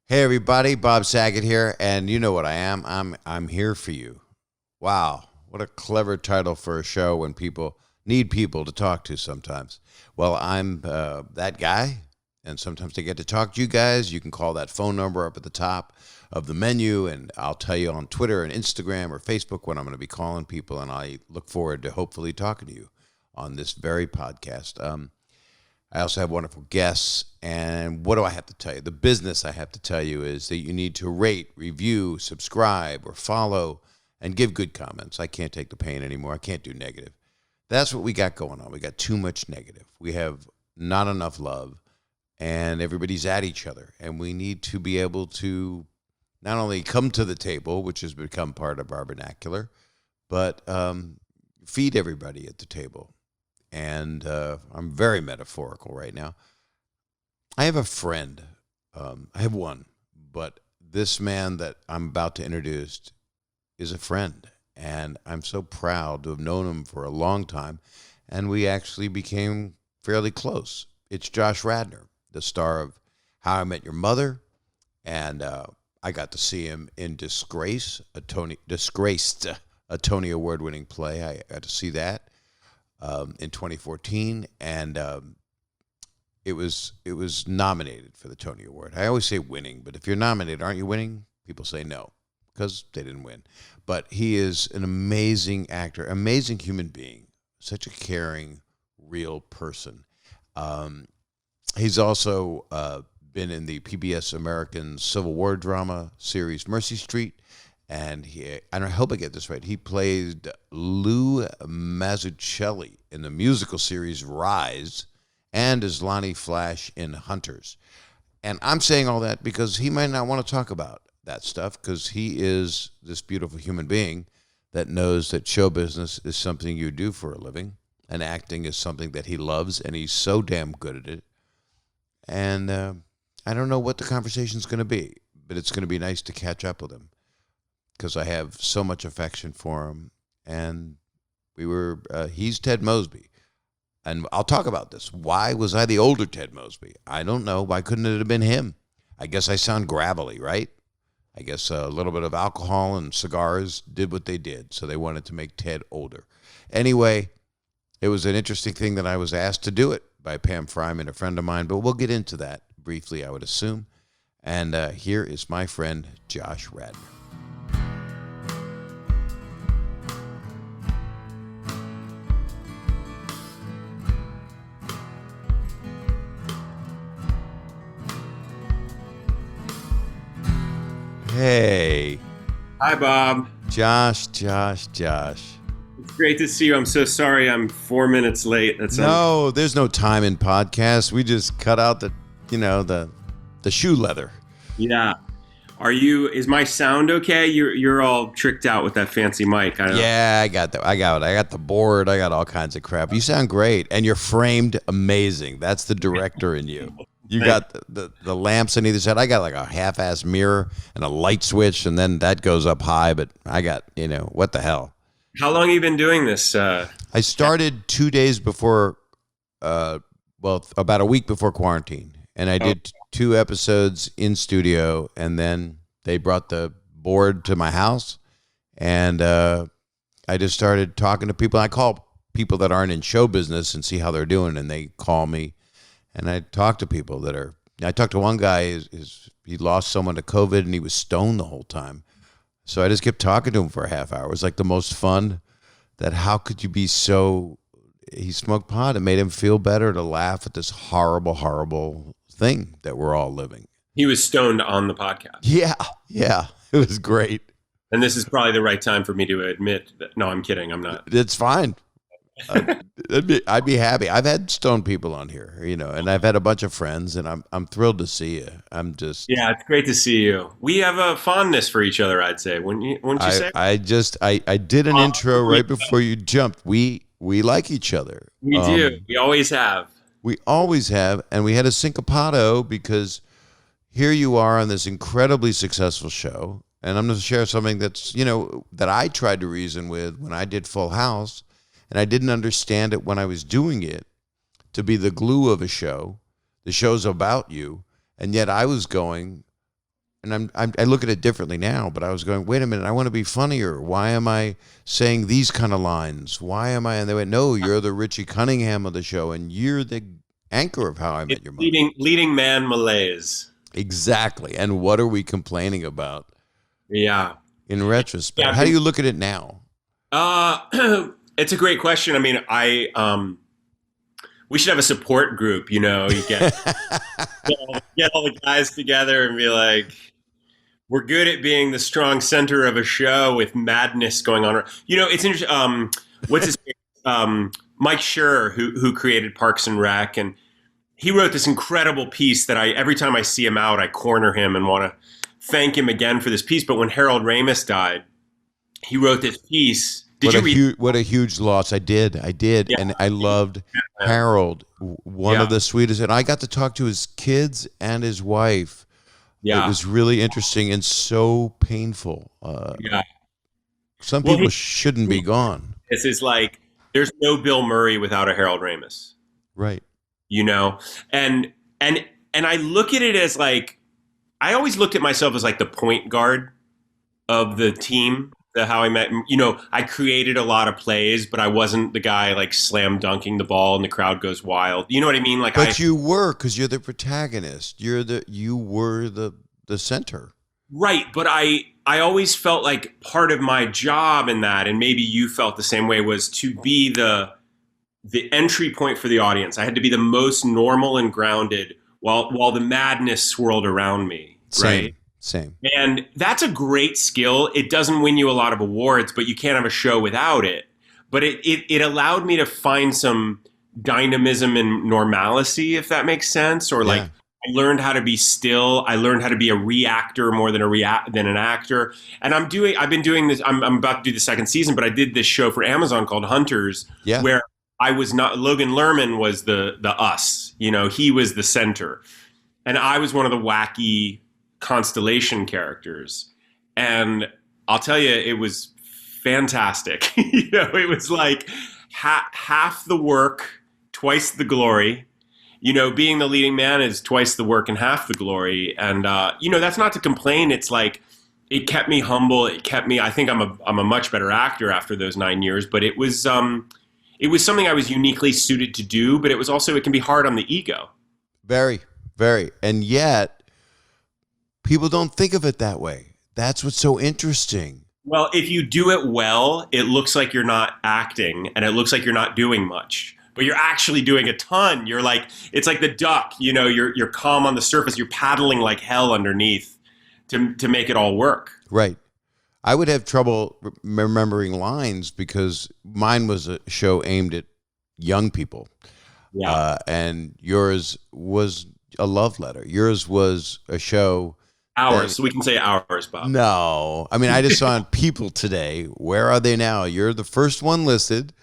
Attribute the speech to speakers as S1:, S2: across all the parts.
S1: Hey everybody, Bob Saget here, and you know what I am. I'm here for you. Wow, what a clever title for a show when people need people to talk to sometimes. Well, I'm that guy, and sometimes I get to talk to you guys. You can call that phone number up at the top of the menu, and I'll tell you on Twitter and Instagram or Facebook when I'm going to be calling people, and I look forward to hopefully talking to you on this very podcast. I also have wonderful guests, and what do I have to tell you? The business I have to tell you is that you need to rate, review, subscribe, or follow, and give good comments. I can't take the pain anymore. I can't do negative. That's what we got going on. We got too much negative. We have not enough love, and everybody's at each other, and we need to be able to not only come to the table, which has become part of our vernacular, but feed everybody at the table. And I'm very metaphorical right now. I have a friend. I have one, but this man that I'm about to introduce is a friend. And I'm so proud to have known him for a long time. And we actually became fairly close. It's Josh Radnor, the star of How I Met Your Mother. And I got to see him in Disgraced, a Tony Award-winning play. I got to see that. In 2014, and it was nominated for the Tony Award. I always say winning, but if you're nominated, aren't you winning? People say no, because they didn't win. But he is an amazing actor, amazing human being, such a caring, real person. He's also been in the PBS American Civil War drama series Mercy Street. And I hope I get this right, he played Lou Mazzucchelli in the musical series Rise and as Lonnie Flash in Hunters. And I'm saying all that because he might not want to talk about that stuff because he is this beautiful human being that knows that show business is something you do for a living and acting is something that he loves and he's so damn good at it. And I don't know what the conversation's going to be, but it's going to be nice to catch up with him, because I have so much affection for him. And he's Ted Mosby. And I'll talk about this. Why was I the older Ted Mosby? I don't know. Why couldn't it have been him? I guess I sound gravelly, right? I guess a little bit of alcohol and cigars did what they did. So they wanted to make Ted older. Anyway, it was an interesting thing that I was asked to do it by Pam Fryman, a friend of mine. But we'll get into that briefly, I would assume. And here is my friend, Josh Radnor. Hey.
S2: Hi, Bob.
S1: Josh.
S2: It's great to see you. I'm so sorry I'm 4 minutes late.
S1: No, there's no time in podcasts. We just cut out the shoe leather.
S2: Yeah. Is my sound okay? You're all tricked out with that fancy mic.
S1: I got that. I got the board. I got all kinds of crap. You sound great. And you're framed amazing. That's the director in you. You got the lamps on either side. I got like a half-ass mirror and a light switch, and then that goes up high. But I got, what the hell?
S2: How long have you been doing this?
S1: I started 2 days before, about a week before quarantine. And I did 2 episodes in studio, and then they brought the board to my house. And I just started talking to people. I call people that aren't in show business and see how they're doing, and they call me. And I talk to people I talked to one guy, he lost someone to COVID and he was stoned the whole time. So I just kept talking to him for a half hour. It was like the most fun that how could you be he smoked pot. It made him feel better to laugh at this horrible, horrible thing that we're all living.
S2: He was stoned on the podcast.
S1: Yeah. It was great.
S2: And this is probably the right time for me to admit that, no, I'm kidding. I'm not.
S1: It's fine. I'd be happy. I've had stoned people on here, and I've had a bunch of friends, and I'm thrilled to see you.
S2: Yeah, it's great to see you. We have a fondness for each other, I'd say. Wouldn't you say?
S1: I did an intro right before you jumped. We like each other.
S2: We do. We always have.
S1: We always have, and we had a syncopato because here you are on this incredibly successful show, and I'm going to share something that's that I tried to reason with when I did Full House. And I didn't understand it when I was doing it to be the glue of a show. The show's about you. And yet I was going, and I look at it differently now, but I was going, wait a minute, I want to be funnier. Why am I saying these kind of lines? Why am I? And they went, no, you're the Richie Cunningham of the show, and you're the anchor of How I Met Your Mother.
S2: Leading man malaise.
S1: Exactly. And what are we complaining about?
S2: Yeah.
S1: In retrospect, how do you look at it now?
S2: It's a great question. I mean, we should have a support group, you get get all the guys together and be like, we're good at being the strong center of a show with madness going on. It's interesting. What's his name? Mike Schur, who created Parks and Rec, and he wrote this incredible piece that every time I see him out, I corner him and want to thank him again for this piece. But when Harold Ramis died, he wrote this piece. Did you read? What
S1: a huge loss. I did. Yeah. And I loved Harold, one of the sweetest. And I got to talk to his kids and his wife. Yeah. It was really interesting and so painful. Some people shouldn't be gone.
S2: This is like, there's no Bill Murray without a Harold Ramis.
S1: Right.
S2: And I look at it as like, I always looked at myself as like the point guard of the team. How I Met, I created a lot of plays, but I wasn't the guy like slam dunking the ball and the crowd goes wild. You know what I mean?
S1: But you were, because you're the protagonist. You were the center.
S2: Right. But I always felt like part of my job in that, and maybe you felt the same way, was to be the entry point for the audience. I had to be the most normal and grounded while the madness swirled around me. Right.
S1: Same.
S2: And that's a great skill. It doesn't win you a lot of awards, but you can't have a show without it. But it allowed me to find some dynamism and normalcy, if that makes sense. Or like, I learned how to be still. I learned how to be a reactor more than an actor. And I've been doing this. I'm about to do the second season, but I did this show for Amazon called Hunters, where I was not, Logan Lerman was the us, he was the center. And I was one of the wacky constellation characters, and I'll tell you, it was fantastic. It was like half the work, twice the glory. Being the leading man is twice the work and half the glory. And that's not to complain. It's like, it kept me humble. It kept me. I think I'm a much better actor after those 9 years. But it was something I was uniquely suited to do. But it was also, it can be hard on the ego.
S1: Very, very, and yet. People don't think of it that way. That's what's so interesting.
S2: Well, if you do it well, it looks like you're not acting and it looks like you're not doing much, but you're actually doing a ton. You're like, it's like the duck, you're calm on the surface. You're paddling like hell underneath to make it all work.
S1: Right. I would have trouble remembering lines because mine was a show aimed at young people. Yeah. And yours was a love letter. Yours was a show.
S2: Ours, so we can say ours, Bob.
S1: No. I mean, I just saw on People today. Where are they now? You're the first one listed,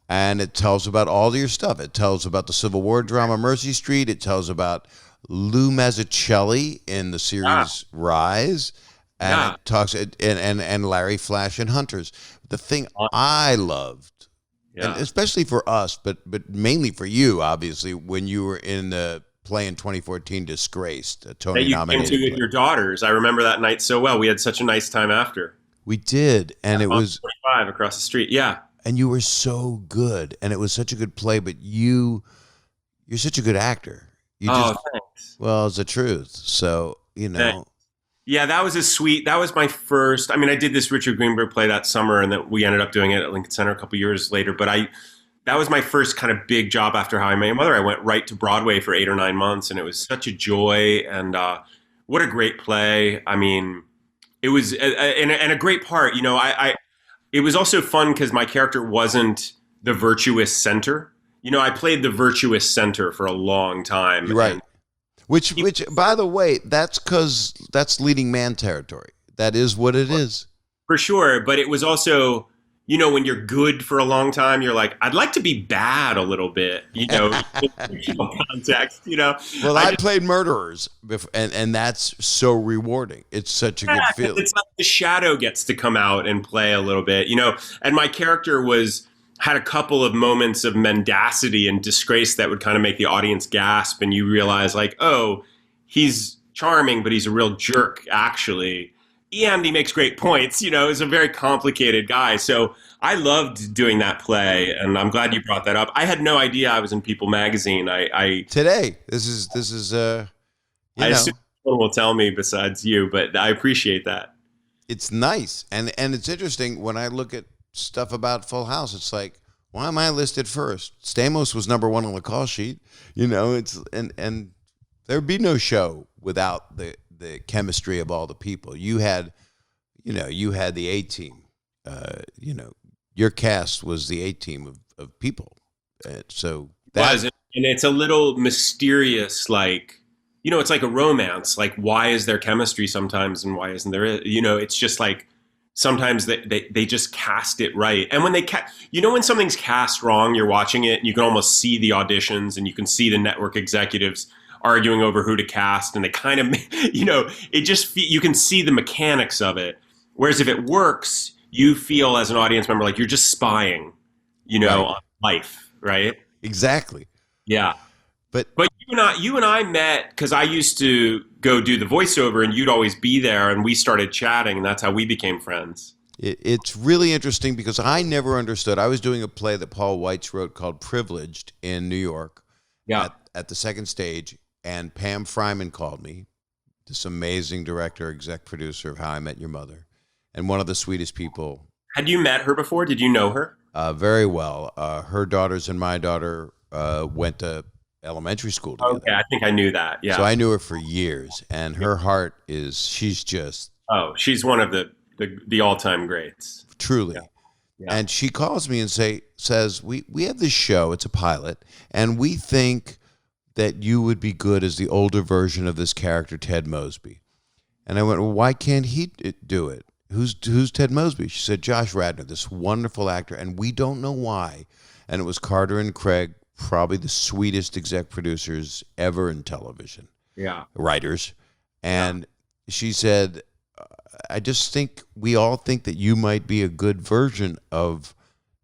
S1: and it tells about all your stuff. It tells about the Civil War drama Mercy Street. It tells about Lou Mazzucchelli in the series Rise, and it talks and Larry Flash in Hunters. The thing I loved, and especially for us, but mainly for you, obviously, when you were in the play in 2014, Disgraced, a Tony nominated.
S2: That you came to with your daughters. I remember that night so well. We had such a nice time after.
S1: We did, and it was
S2: 25 across the street. Yeah,
S1: and you were so good, and it was such a good play. But you're such a good actor.
S2: Thanks.
S1: Well, it's the truth. So
S2: Thanks. Yeah, that was that was my first. I mean, I did this Richard Greenberg play that summer, and then we ended up doing it at Lincoln Center a couple years later. But that was my first kind of big job after How I Met Your Mother. I went right to Broadway for 8 or 9 months, and it was such a joy. And what a great play! I mean, it was and a great part. It was also fun because my character wasn't the virtuous center. I played the virtuous center for a long time.
S1: You're right. Which, by the way, that's because that's leading man territory. That is what it is.
S2: For sure, but it was also. When you're good for a long time, you're like, I'd like to be bad a little bit, in context,
S1: Well, I played murderers, and that's so rewarding. It's such a good feeling.
S2: It's like the shadow gets to come out and play a little bit, and my character had a couple of moments of mendacity and disgrace that would kind of make the audience gasp, and you realize like, oh, he's charming, but he's a real jerk, actually. And he makes great points. He's a very complicated guy. So I loved doing that play, and I'm glad you brought that up. I had no idea I was in People magazine.
S1: Today, this is
S2: I assume someone will tell me besides you, but I appreciate that.
S1: It's nice, and it's interesting when I look at stuff about Full House. It's like, why am I listed first? Stamos was number one on the call sheet. It's and there'd be no show without the chemistry of all the people. You had the A team. Your cast was the A team of people. So that
S2: and it's a little mysterious, like, it's like a romance. Like, why is there chemistry sometimes and why isn't there? It's just like sometimes they just cast it right. And when they when something's cast wrong, you're watching it and you can almost see the auditions and you can see the network executives arguing over who to cast, and they kind of, it just, you can see the mechanics of it. Whereas if it works, you feel as an audience member like you're just spying, right, on life, right?
S1: Exactly.
S2: Yeah.
S1: But
S2: you and I met because I used to go do the voiceover, and you'd always be there, and we started chatting, and that's how we became friends.
S1: It's really interesting because I never understood. I was doing a play that Paul Weitz wrote called Privileged in New York.
S2: Yeah.
S1: At the second stage. And Pam Fryman called me, this amazing director, exec producer of How I Met Your Mother, and one of the sweetest people.
S2: Had you met her before? Did you know her?
S1: Very well. Her daughters and my daughter went to elementary school together.
S2: Okay, I think I knew that. Yeah.
S1: So I knew her for years, and her heart she's just.
S2: Oh, she's one of the all-time greats.
S1: Truly.
S2: Yeah. Yeah.
S1: And she calls me and says, we have this show, it's a pilot, and we think that you would be good as the older version of this character, Ted Mosby. And I went, well, why can't he do it? Who's Ted Mosby? She said, Josh Radnor, this wonderful actor, and we don't know why. And it was Carter and Craig, probably the sweetest exec producers ever in television.
S2: Yeah.
S1: Writers. And she said, I just think we all think that you might be a good version of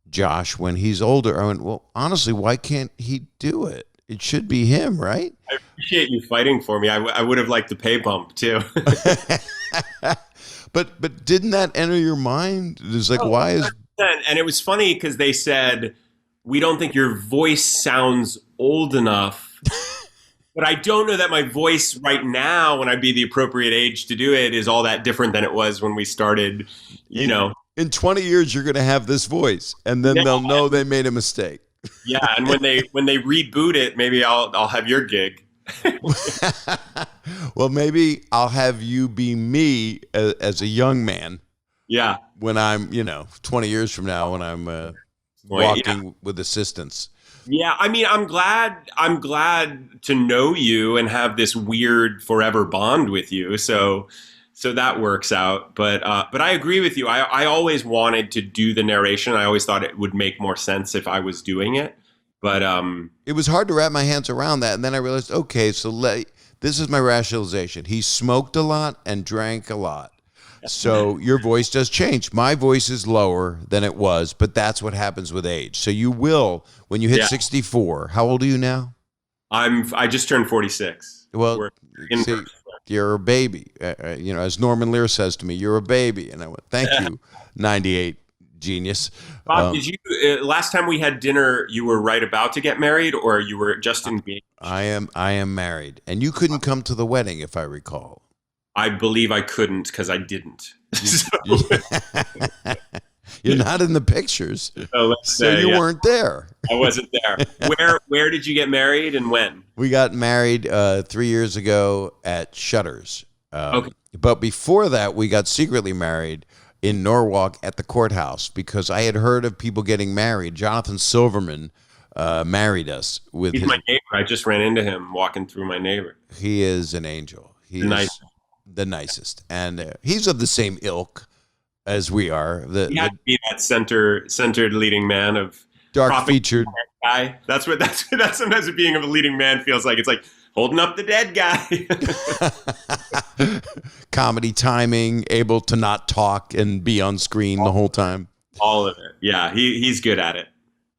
S1: Josh when he's older. I went, well, honestly, why can't he do it? It should be him, right?
S2: I appreciate you fighting for me. I would have liked the pay bump too.
S1: But didn't that enter your mind? It's like, why is?
S2: And it was funny because they said, we don't think your voice sounds old enough. But I don't know that my voice right now, when I'd be the appropriate age to do it, is all that different than it was when we started.
S1: In 20 years, you're going to have this voice, and then they'll know they made a mistake.
S2: Yeah, and when they reboot it, maybe I'll have your gig.
S1: Well, maybe I'll have you be me as a young man.
S2: Yeah.
S1: When I'm, 20 years from now, when I'm walking with assistance.
S2: Yeah, I mean, I'm glad to know you and have this weird forever bond with you. So that works out. But I agree with you. I always wanted to do the narration. I always thought it would make more sense if I was doing it. But
S1: it was hard to wrap my hands around that. And then I realized, okay, so this is my rationalization. He smoked a lot and drank a lot. So your voice does change. My voice is lower than it was, but that's what happens with age. So you will, when you hit 64, how old are you now?
S2: I just turned 46.
S1: Well, see, you're a baby. As Norman Lear says to me, you're a baby. And I went, thank you, 98 genius.
S2: Bob, did you, last time we had dinner, you were right about to get married or you were just engaged?
S1: I am married. And you couldn't come to the wedding, if I recall.
S2: I believe I couldn't because I didn't.
S1: You're not in the pictures, so you weren't there.
S2: I wasn't there. Where did you get married and when?
S1: We got married 3 years ago at Shutters.
S2: Okay.
S1: But before that, we got secretly married in Norwalk at the courthouse because I had heard of people getting married. Jonathan Silverman married us with.
S2: He's my neighbor. I just ran into him walking through my neighbor.
S1: He is an angel. He's nice. The nicest, and he's of the same ilk as we are. He had to be
S2: that centered leading man of
S1: dark featured
S2: guy. That's sometimes being a leading man feels like. It's like holding up the dead guy.
S1: Comedy timing, able to not talk and be on screen the whole time.
S2: All of it. Yeah, he's good at it.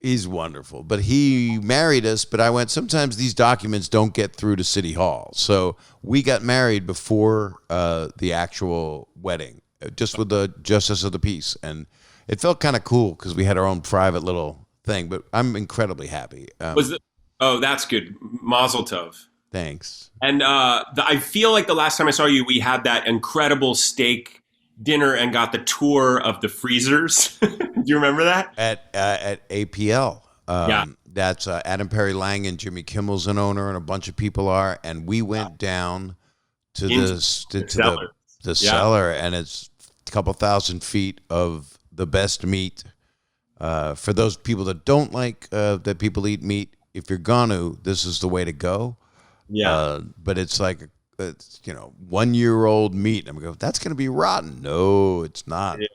S1: He's wonderful, but he married us. But I went, sometimes these documents don't get through to City Hall. So we got married before the actual wedding, just with the justice of the peace. And it felt kind of cool because we had our own private little thing, but I'm incredibly happy.
S2: Oh, that's good. Mazel tov.
S1: Thanks.
S2: And I feel like the last time I saw you, we had that incredible steak dinner and got the tour of the freezers. Do you remember that?
S1: At APL.
S2: Yeah.
S1: That's Adam Perry Lang and Jimmy Kimmel's an owner, and a bunch of people are. And we went down to the cellar, and it's a couple thousand feet of the best meat. For those people that don't like that people eat meat, if you're gonna, this is the way to go.
S2: Yeah.
S1: But it's like, it's, 1-year-old meat. I'm going, that's going to be rotten. No, it's not.
S2: Yeah.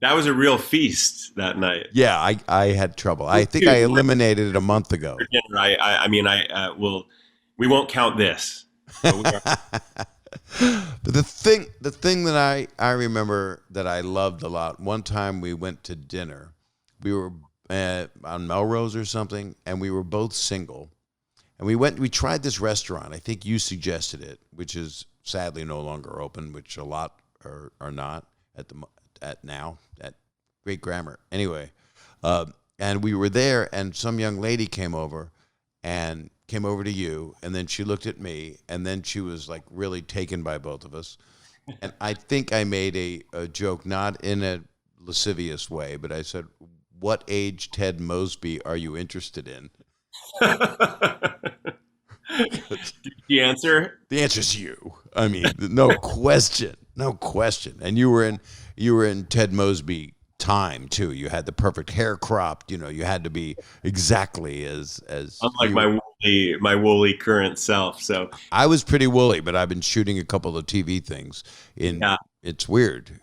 S2: That was a real feast that night.
S1: Yeah, I had trouble. I think I eliminated it a month ago.
S2: We won't count this.
S1: But the thing that I remember that I loved a lot, one time we went to dinner. We were on Melrose or something, and we were both single. And we tried this restaurant. I think you suggested it, which is sadly no longer open, which a lot are not at Great Grammar. Anyway, and we were there, and some young lady came over to you, and then she looked at me, and then she was like really taken by both of us. And I think I made a joke, not in a lascivious way, but I said, "What age Ted Mosby are you interested in?"
S2: The answer?
S1: The answer is you. I mean, no question. And you were in Ted Mosby time too. You had the perfect hair cropped. You had to be exactly as
S2: unlike my woolly current self. So
S1: I was pretty woolly, but I've been shooting a couple of TV things. It's weird,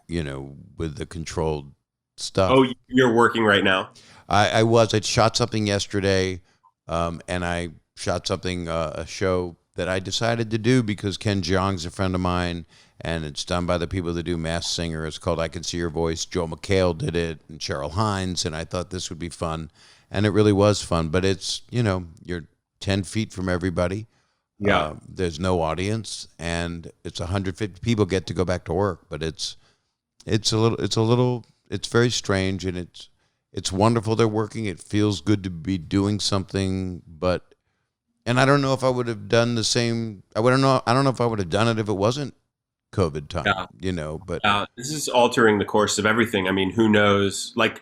S1: with the controlled stuff.
S2: Oh, you're working right now?
S1: I shot something yesterday. And I shot something, a show that I decided to do because Ken Jeong's a friend of mine, and it's done by the people that do Masked Singer. It's called I Can See Your Voice. Joe McHale did it, and Cheryl Hines, and I thought this would be fun. And it really was fun, but it's, you're 10 feet from everybody.
S2: Yeah.
S1: There's no audience, and it's 150 people get to go back to work, but it's very strange, and it's wonderful they're working. It feels good to be doing something, and I don't know if I would have done the same. I don't know if I would have done it if it wasn't COVID time, but
S2: this is altering the course of everything. I mean, who knows? Like,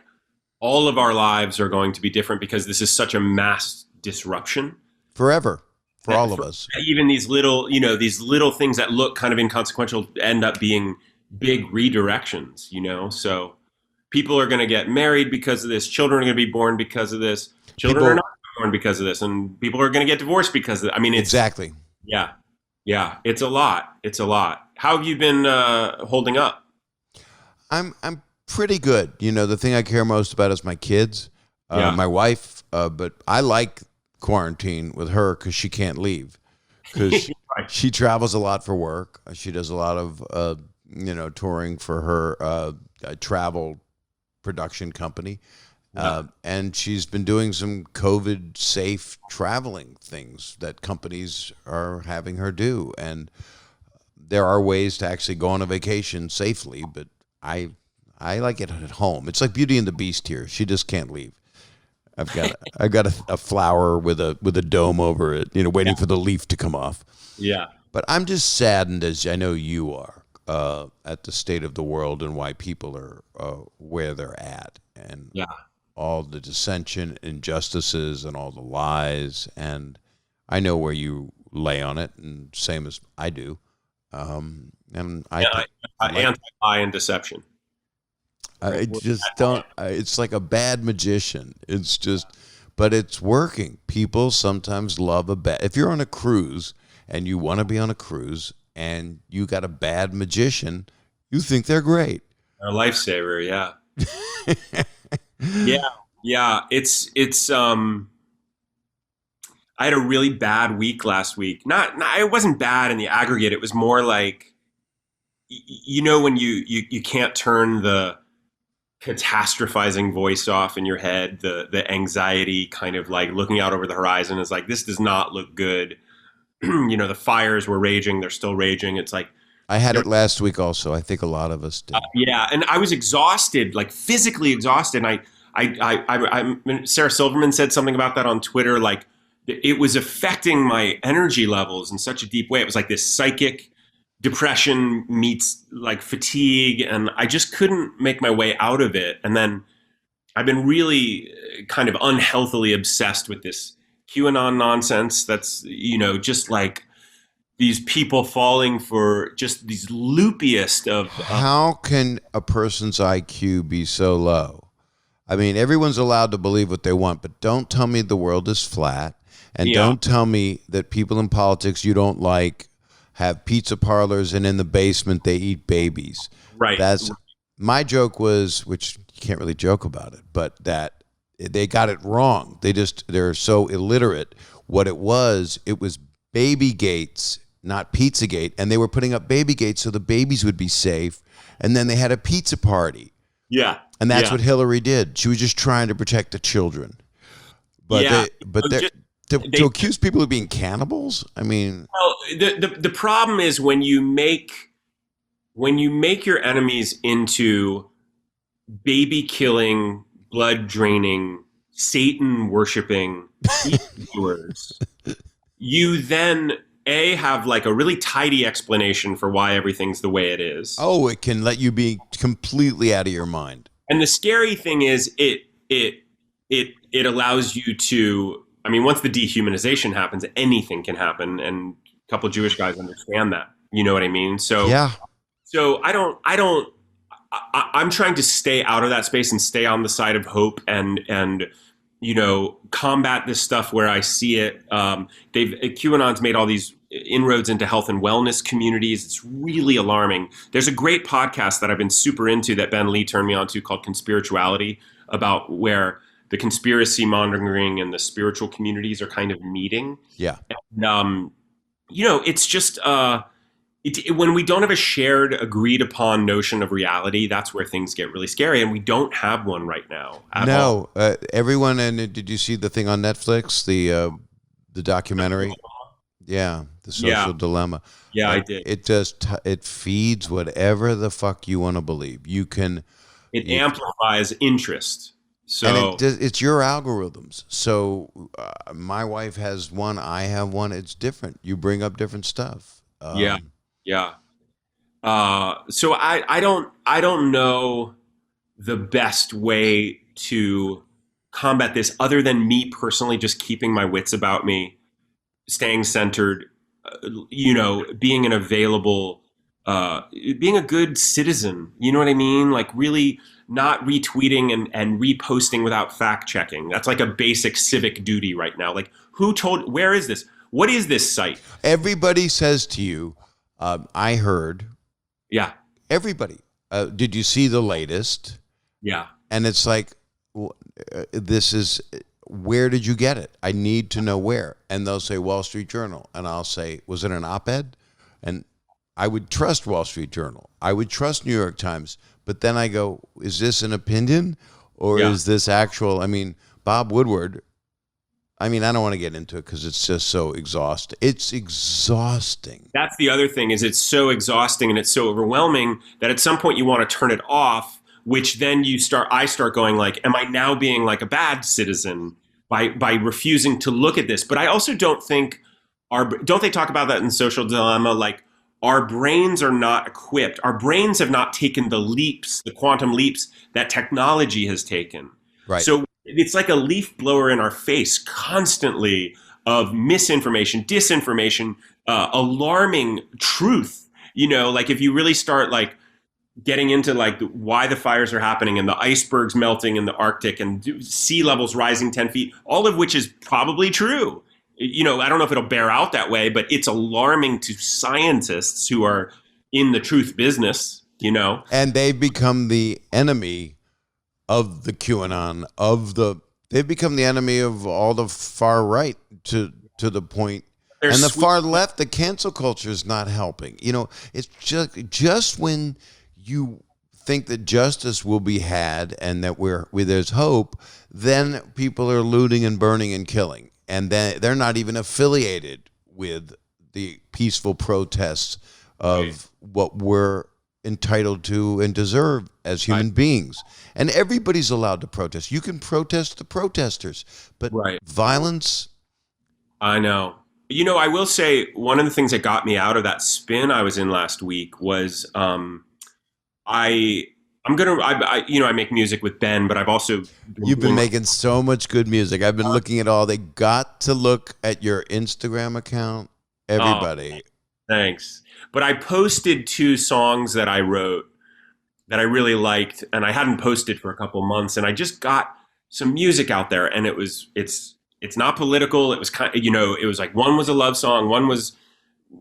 S2: all of our lives are going to be different because this is such a mass disruption.
S1: Forever. For all of us.
S2: Even these little things that look kind of inconsequential end up being big redirections, so people are going to get married because of this. Children are going to be born because of this. Children are not born because of this. And people are going to get divorced because of it. I mean,
S1: exactly.
S2: Yeah. Yeah. It's a lot. How have you been holding up?
S1: I'm pretty good. The thing I care most about is my kids, my wife. But I like quarantine with her because she can't leave. Because
S2: right.
S1: She travels a lot for work. She does a lot of, touring for her travel production company. And she's been doing some COVID safe traveling things that companies are having her do. And there are ways to actually go on a vacation safely, but I like it at home. It's like Beauty and the Beast here. She just can't leave. I've got a flower with a dome over it, waiting for the leaf to come off.
S2: Yeah.
S1: But I'm just saddened, as I know you are, at the state of the world and why people are where they're at, and all the dissension, injustices, and all the lies. And I know where you lay on it, and same as I do. And
S2: anti-lie and deception.
S1: I just don't. It's like a bad magician. It's just, but it's working. People sometimes love a bad. If you're on a cruise and you want to be on a cruise and you got a bad magician, you think they're great.
S2: A lifesaver, yeah. Yeah. It's. I had a really bad week last week. Not it wasn't bad in the aggregate. It was more like, when you can't turn the catastrophizing voice off in your head, the anxiety kind of like looking out over the horizon is like, this does not look good. The fires were raging, they're still raging. It's like,
S1: I had it last week also. I think a lot of us did.
S2: yeah, and I was exhausted, like physically exhausted. And Sarah Silverman said something about that on Twitter. Like, it was affecting my energy levels in such a deep way. It was like this psychic depression meets like fatigue, and I just couldn't make my way out of it. And then I've been really kind of unhealthily obsessed with this QAnon nonsense. That's, just like these people falling for just these loopiest of.
S1: How can a person's IQ be so low? I mean, everyone's allowed to believe what they want, but don't tell me the world is flat, and don't tell me that people in politics you don't like have pizza parlors and in the basement they eat babies.
S2: Right.
S1: That's my joke was, which you can't really joke about it, but that they got it wrong. They're so illiterate. What it was baby gates, not Pizzagate, and they were putting up baby gates so the babies would be safe, and then they had a pizza party.
S2: Yeah.
S1: And that's what Hillary did. She was just trying to protect the children. But to accuse people of being cannibals, I mean,
S2: well, the problem is when you make your enemies into baby killing, blood draining, Satan worshiping viewers, you then have like a really tidy explanation for why everything's the way it is.
S1: Oh, it can let you be completely out of your mind.
S2: And the scary thing is it allows you to, I mean, once the dehumanization happens, anything can happen, and a couple of Jewish guys understand that. You know what I mean? So
S1: yeah.
S2: So I'm trying to stay out of that space and stay on the side of hope and combat this stuff where I see it. QAnon's made all these inroads into health and wellness communities. It's really alarming. There's a great podcast that I've been super into that Ben Lee turned me on to called Conspirituality, about where the conspiracy mongering and the spiritual communities are kind of meeting.
S1: Yeah.
S2: And, it's just when we don't have a shared, agreed upon notion of reality, that's where things get really scary. And we don't have one right now.
S1: No, everyone. And did you see the thing on Netflix, the documentary? Yeah, the social dilemma.
S2: Yeah, I did.
S1: It just it feeds whatever the fuck you want to believe.
S2: It amplifies interest. So
S1: and it's your algorithms. So my wife has one, I have one. It's different. You bring up different stuff.
S2: Yeah. So I don't know the best way to combat this other than me personally just keeping my wits about me, staying centered, being an available, being a good citizen. You know what I mean? Like really not retweeting and reposting without fact checking. That's like a basic civic duty right now. Like where is this? What is this site?
S1: Everybody says to you, I heard.
S2: Yeah.
S1: Everybody. Did you see the latest?
S2: Yeah.
S1: And it's like, this is, where did you get it? I need to know where. And they'll say Wall Street Journal. And I'll say, was it an op-ed? And I would trust Wall Street Journal. I would trust New York Times. But then I go, is this an opinion? Or is this actual? I mean, Bob Woodward, I don't want to get into it because it's just so exhausting. It's exhausting.
S2: That's the other thing, is it's so exhausting and it's so overwhelming that at some point you want to turn it off, which then I start going like, am I now being like a bad citizen by refusing to look at this? But I also don't think don't they talk about that in Social Dilemma? Like, our brains are not equipped. Our brains have not taken the quantum leaps that technology has taken.
S1: Right.
S2: So it's like a leaf blower in our face constantly of misinformation, disinformation, alarming truth. Like if you really start like getting into like why the fires are happening and the icebergs melting in the Arctic and sea levels rising 10 feet, all of which is probably true. I don't know if it'll bear out that way, but it's alarming to scientists who are in the truth business,
S1: And they become the enemy of the QAnon, they've become the enemy of all the far right to the point. And the far left, the cancel culture is not helping. It's just when you think that justice will be had and that where there's hope, then people are looting and burning and killing. And then they're not even affiliated with the peaceful protests of what we're entitled to and deserve as human beings. And everybody's allowed to protest. You can protest the protesters, but violence.
S2: I know. You know, I will say one of the things that got me out of that spin I was in last week was I make music with Ben, but I've also
S1: you've been making so much good music. I've been looking at all. They got to look at your Instagram account. Everybody.
S2: Thanks. But I posted 2 songs that I wrote that I really liked, and I hadn't posted for a couple months, and I just got some music out there, and it's not political. It was kind of, it was like one was a love song, one was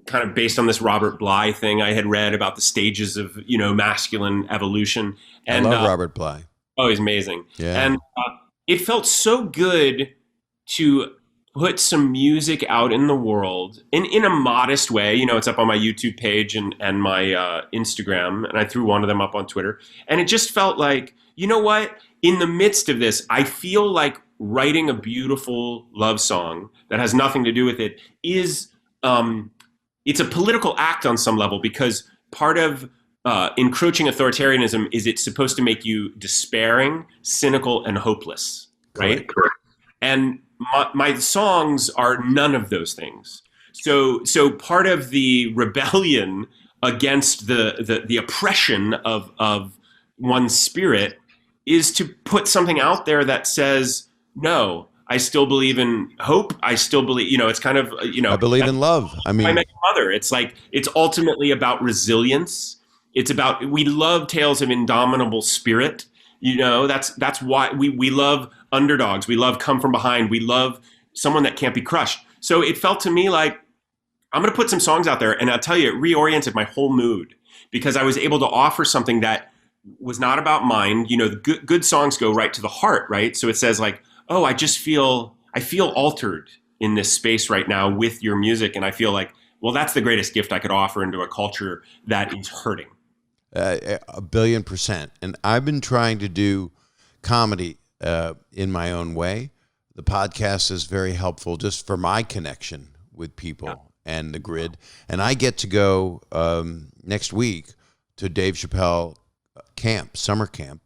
S2: kind of based on this Robert Bly thing I had read about the stages of, masculine evolution. And
S1: I love Robert Bly.
S2: Oh, he's amazing.
S1: Yeah.
S2: And it felt so good to put some music out in the world in a modest way. It's up on my YouTube page and my Instagram, and I threw one of them up on Twitter. And it just felt like, you know what? In the midst of this, I feel like writing a beautiful love song that has nothing to do with it is, it's a political act on some level, because part of encroaching authoritarianism is it's supposed to make you despairing, cynical, and hopeless, right?
S1: Correct.
S2: And my songs are none of those things. So part of the rebellion against the oppression of one's spirit is to put something out there that says, no, I still believe in hope. I still believe, it's kind of,
S1: I believe in love. I mean,
S2: I Met Your Mother. It's like, it's ultimately about resilience. It's about, we love tales of indomitable spirit. That's why we love underdogs. We love come from behind. We love someone that can't be crushed. So it felt to me like, I'm going to put some songs out there, and I'll tell you, it reoriented my whole mood, because I was able to offer something that was not about mind. The good songs go right to the heart, right? So it says like, oh, I feel altered in this space right now with your music. And I feel like, well, that's the greatest gift I could offer into a culture that is hurting.
S1: 1,000,000,000%. And I've been trying to do comedy in my own way. The podcast is very helpful just for my connection with people and the grid. And I get to go next week to Dave Chappelle summer camp.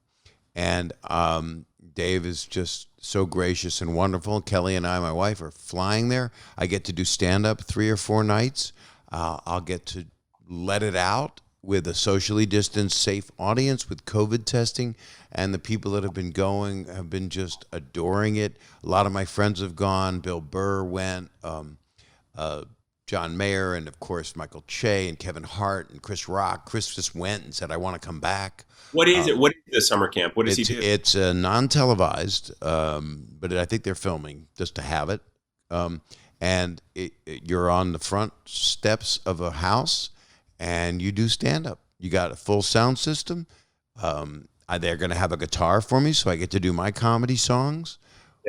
S1: And Dave is just so gracious and wonderful. Kelly and I, my wife, are flying there. I get to do stand-up 3 or 4 nights. I'll get to let it out with a socially distanced, safe audience with COVID testing. And the people that have been going have been just adoring it. A lot of my friends have gone. Bill Burr went, John Mayer, and of course, Michael Che and Kevin Hart and Chris Rock. Chris just went and said, I want to come back.
S2: What is it? What is the summer camp? What does he do?
S1: It's non-televised, but I think they're filming just to have it. And you're on the front steps of a house, and you do stand-up. You got a full sound system. They're going to have a guitar for me, so I get to do my comedy songs,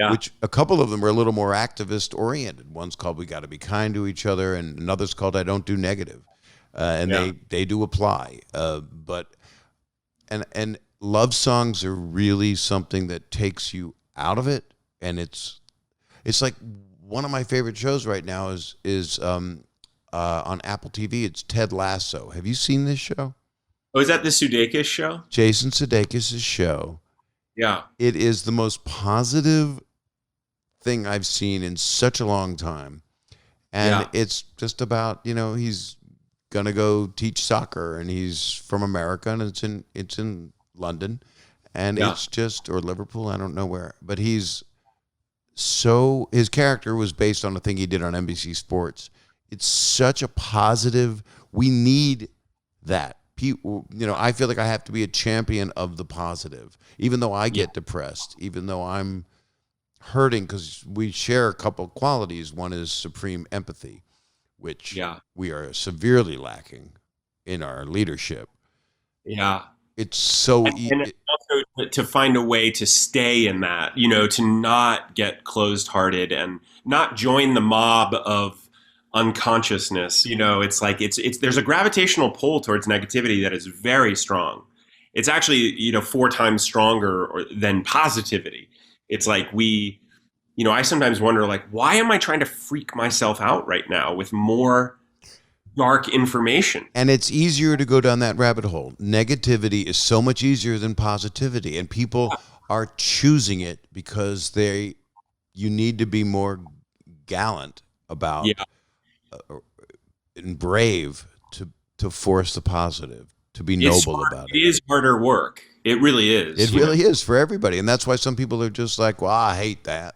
S1: which a couple of them are a little more activist-oriented. One's called We Got to Be Kind to Each Other, and another's called I Don't Do Negative. They do apply. And love songs are really something that takes you out of it, and it's like one of my favorite shows right now is on Apple TV. It's Ted Lasso. Have you seen this show?
S2: Oh, is that the Sudeikis show?
S1: Jason Sudeikis' show.
S2: Yeah.
S1: It is the most positive thing I've seen in such a long time. And it's just about, he's going to go teach soccer, and he's from America, and it's in London, and it's just, or Liverpool, I don't know where, but his character was based on a thing he did on NBC Sports. It's such a positive, we need that. People, I feel like I have to be a champion of the positive, even though I get depressed, even though I'm hurting, because we share a couple of qualities. One is supreme empathy, which we are severely lacking in our leadership.
S2: Yeah.
S1: It's so
S2: and also to find a way to stay in that, to not get closed-hearted and not join the mob of unconsciousness. It's like it's there's a gravitational pull towards negativity that is very strong. it's actually, 4 times stronger than positivity. It's like I sometimes wonder, like, why am I trying to freak myself out right now with more dark information?
S1: And it's easier to go down that rabbit hole. Negativity is so much easier than positivity, and people are choosing it because you need to be more gallant about and brave to force the positive, to be noble about it.
S2: It is harder work. It really is.
S1: It really is for everybody, and that's why some people are just like, "Well, I hate that."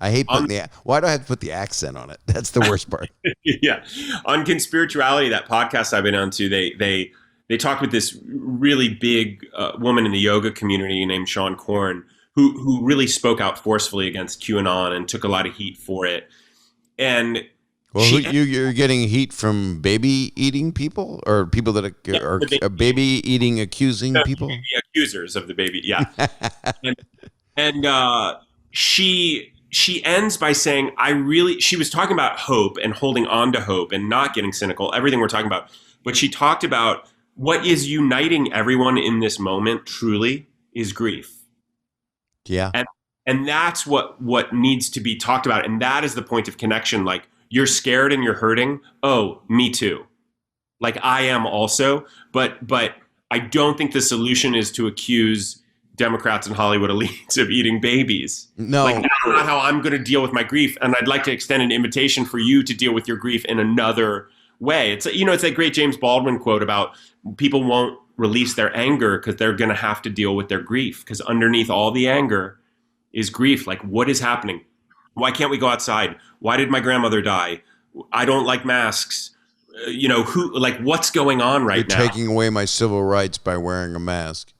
S1: I hate putting why do I have to put the accent on it? That's the worst part.
S2: Yeah, on Conspirituality, that podcast I've been on to, they talked with this really big woman in the yoga community named Sean Korn, who really spoke out forcefully against QAnon and took a lot of heat for it. And
S1: you're getting heat from baby eating people, or people that are baby eating accusing people?
S2: The accusers of the baby, yeah. and she ends by saying, she was talking about hope and holding on to hope and not getting cynical, everything we're talking about. But she talked about what is uniting everyone in this moment truly is grief.
S1: Yeah.
S2: And that's what needs to be talked about. And that is the point of connection. Like, you're scared and you're hurting. Oh, me too. Like, I am also. But I don't think the solution is to accuse Democrats and Hollywood elites of eating babies.
S1: No.
S2: Like, that's not how I'm going to deal with my grief. And I'd like to extend an invitation for you to deal with your grief in another way. It's that great James Baldwin quote about people won't release their anger because they're going to have to deal with their grief. Because underneath all the anger is grief. Like, what is happening? Why can't we go outside? Why did my grandmother die? I don't like masks. What's going on right now?
S1: You're taking away my civil rights by wearing a mask.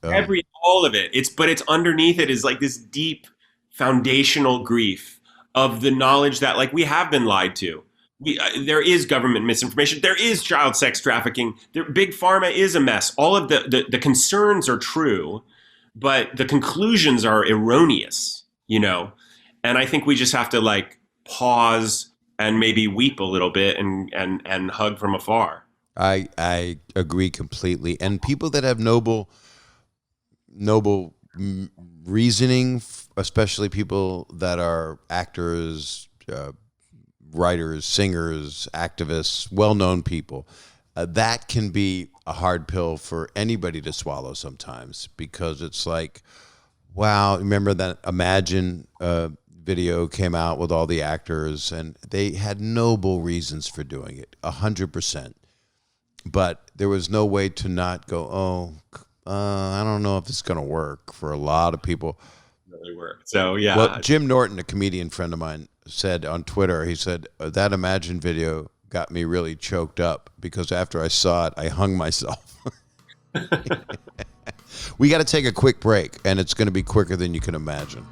S2: All of it. It's underneath it is like this deep foundational grief of the knowledge that, like, we have been lied to. There is government misinformation. There is child sex trafficking. Big pharma is a mess. All of the concerns are true, but the conclusions are erroneous, And I think we just have to, like, pause and maybe weep a little bit and hug from afar.
S1: I agree completely. And people that have noble reasoning, especially people that are actors, writers, singers, activists, well-known people, that can be a hard pill for anybody to swallow sometimes, because it's like, wow, remember that Imagine video came out with all the actors, and they had noble reasons for doing it, 100%. But there was no way to not go, I don't know if it's going to work for a lot of people.
S2: Really work. So, yeah.
S1: Well, Jim Norton, a comedian friend of mine, said on Twitter, he said, that Imagine video got me really choked up because after I saw it, I hung myself. We got to take a quick break, and it's going to be quicker than you can imagine.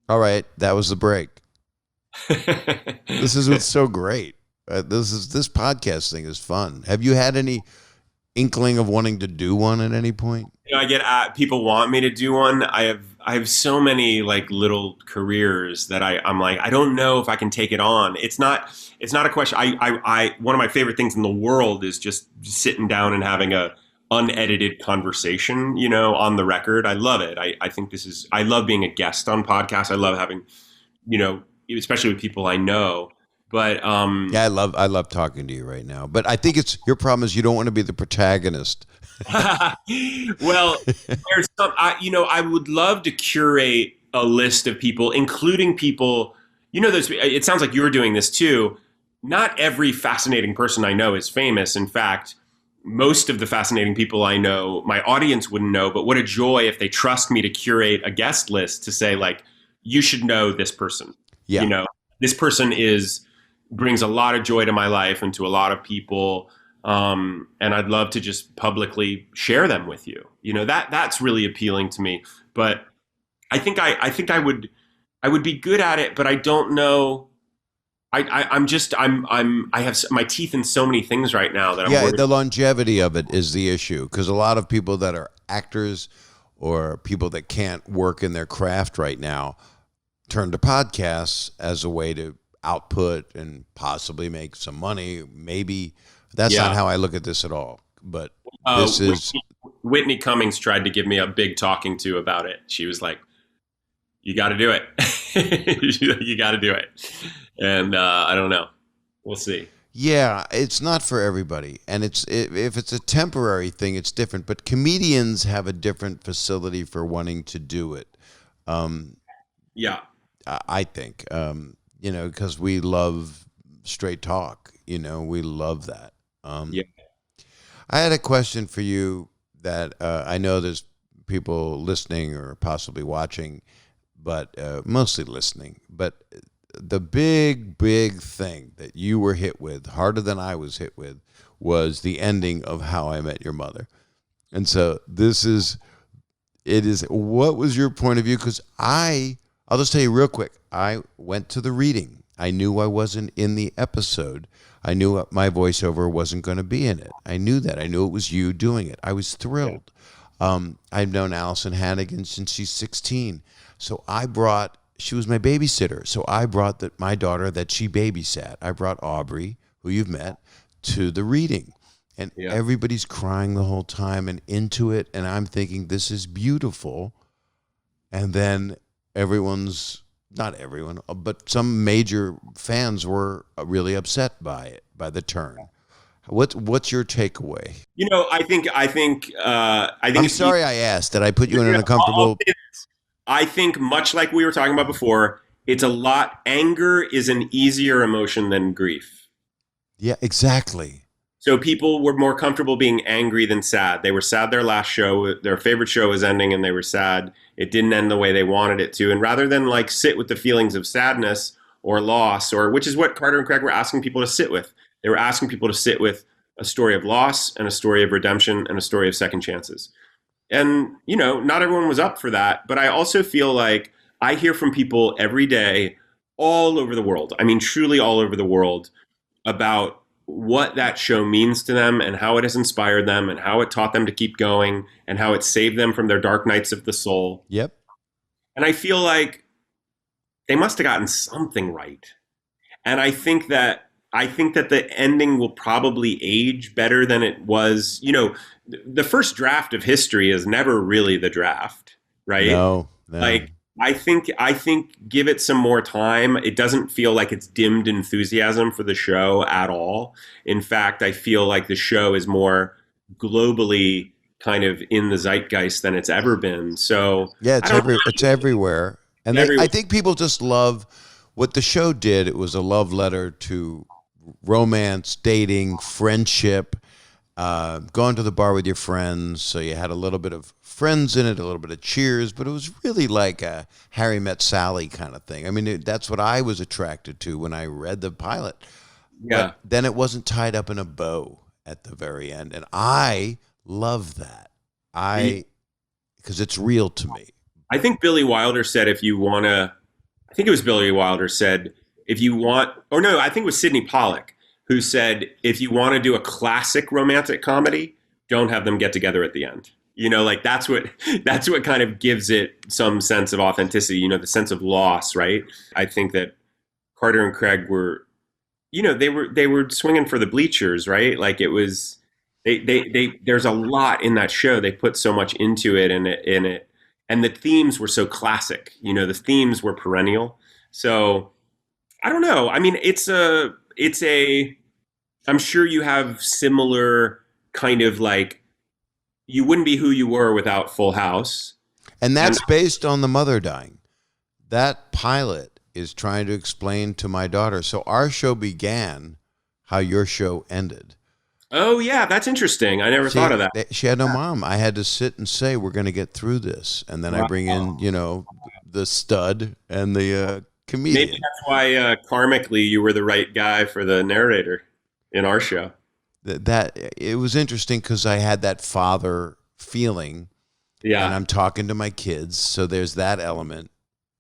S1: All right, that was the break. This is what's so great. This podcast thing is fun. Have you had any inkling of wanting to do one at any point?
S2: I get people want me to do one. I have so many, like, little careers that I'm like, I don't know if I can take it on. It's not a question. I one of my favorite things in the world is just sitting down and having a unedited conversation, on the record. I love it. I think I love being a guest on podcasts. I love having, especially with people I know. But
S1: yeah, I love talking to you right now. But I think your problem is you don't want to be the protagonist.
S2: Well, there's some, I would love to curate a list of people, including people, it sounds like you're doing this too. Not every fascinating person I know is famous. In fact, most of the fascinating people I know, my audience wouldn't know, but what a joy if they trust me to curate a guest list to say, like, you should know this person.
S1: Yeah.
S2: This person brings a lot of joy to my life and to a lot of people. And I'd love to just publicly share them with you. That's really appealing to me. But I think I would be good at it, but I don't know. I have my teeth in so many things right now that I'm worried.
S1: The longevity of it is the issue, because a lot of people that are actors or people that can't work in their craft right now turned to podcasts as a way to output and possibly make some money. Maybe that's not how I look at this at all. But this is
S2: Whitney Cummings tried to give me a big talking to about it. She was like, "You got to do it. You got to do it." And I don't know. We'll see.
S1: Yeah, it's not for everybody, and if it's a temporary thing, it's different. But comedians have a different facility for wanting to do it.
S2: Yeah,
S1: I think because we love straight talk. We love that.
S2: Yeah.
S1: I had a question for you that I know there's people listening or possibly watching, but mostly listening. But the big thing that you were hit with, harder than I was hit with, was the ending of How I Met Your Mother. And so what was your point of view? Because I'll just tell you real quick, I went to the reading. I knew I wasn't in the episode. I knew my voiceover wasn't going to be in it. I knew that. I knew it was you doing it. I was thrilled. I've known Allison Hannigan since she's 16. So she was my babysitter. So I brought my daughter that she babysat. I brought Aubrey, who you've met, to the reading. And everybody's crying the whole time and into it. And I'm thinking, this is beautiful. And then not everyone, but some major fans were really upset by it, by the turn. What's your takeaway?
S2: I think.
S1: I'm sorry I asked. Did I put you in an uncomfortable...
S2: I think, much like we were talking about before, anger is an easier emotion than grief.
S1: Yeah, exactly.
S2: So people were more comfortable being angry than sad. They were sad their last show, their favorite show was ending, and they were sad. It didn't end the way they wanted it to. And rather than sit with the feelings of sadness or loss, which is what Carter and Craig were asking people to sit with. They were asking people to sit with a story of loss and a story of redemption and a story of second chances. And, not everyone was up for that. But I also feel like I hear from people every day all over the world. I mean, truly all over the world, about what that show means to them and how it has inspired them and how it taught them to keep going and how it saved them from their dark nights of the soul.
S1: Yep.
S2: And I feel like they must have gotten something right. And I think that the ending will probably age better than it was. The first draft of history is never really the draft, right?
S1: No.
S2: I think give it some more time. It doesn't feel like it's dimmed enthusiasm for the show at all. In fact, I feel like the show is more globally kind of in the zeitgeist than it's ever been. So
S1: yeah, it's everywhere. And I think people just love what the show did. It was a love letter to romance, dating, friendship, going to the bar with your friends. So you had a little bit of Friends in it, a little bit of Cheers, but it was really like a Harry Met Sally kind of thing. I mean, that's what I was attracted to when I read the pilot.
S2: Yeah.
S1: But then it wasn't tied up in a bow at the very end. And I love that. Because it's real to me.
S2: I think Billy Wilder said, I think it was Billy Wilder said, I think it was Sidney Pollack who said, if you want to do a classic romantic comedy, don't have them get together at the end. That's what kind of gives it some sense of authenticity, the sense of loss, right? I think that Carter and Craig were, they were swinging for the bleachers, right? Like it was, there's a lot in that show. They put so much into it and the themes were so classic, the themes were perennial. So I don't know. I mean, I'm sure you have similar kind of you wouldn't be who you were without Full House.
S1: And that's based on the mother dying. That pilot is trying to explain to my daughter. So our show began how your show ended.
S2: Oh, yeah. That's interesting. I never thought of that.
S1: She had no mom. I had to sit and say, we're going to get through this. And then I bring in, the stud and the comedian.
S2: Maybe that's why karmically you were the right guy for the narrator in our show.
S1: That it was interesting because I had that father feeling.
S2: Yeah.
S1: And I'm talking to my kids. So there's that element.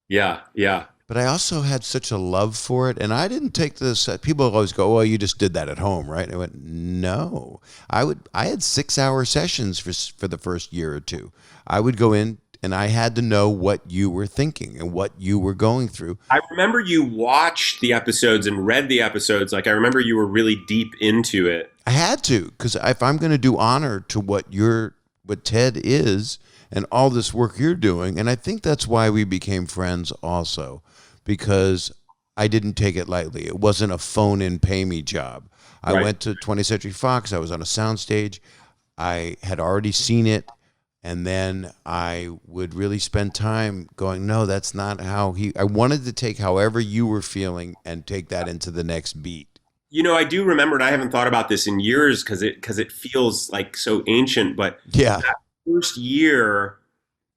S2: Yeah. Yeah.
S1: But I also had such a love for it. And I didn't take this. People always go, well, you just did that at home, right? And I went, no. I had 6-hour sessions for the first year or two. I would go in and I had to know what you were thinking and what you were going through.
S2: I remember you watched the episodes and read the episodes. Like, I remember you were really deep into it.
S1: I had to, because if I'm going to do honor to what Ted is and all this work you're doing, and I think that's why we became friends also, because I didn't take it lightly. It wasn't a phone-in, pay-me job. I went to 20th Century Fox. I was on a soundstage. I had already seen it, and then I would really spend time going, no, that's not how I wanted to take however you were feeling and take that into the next beat.
S2: You know, I do remember, and I haven't thought about this in years because it feels like so ancient, but
S1: yeah,
S2: that first year,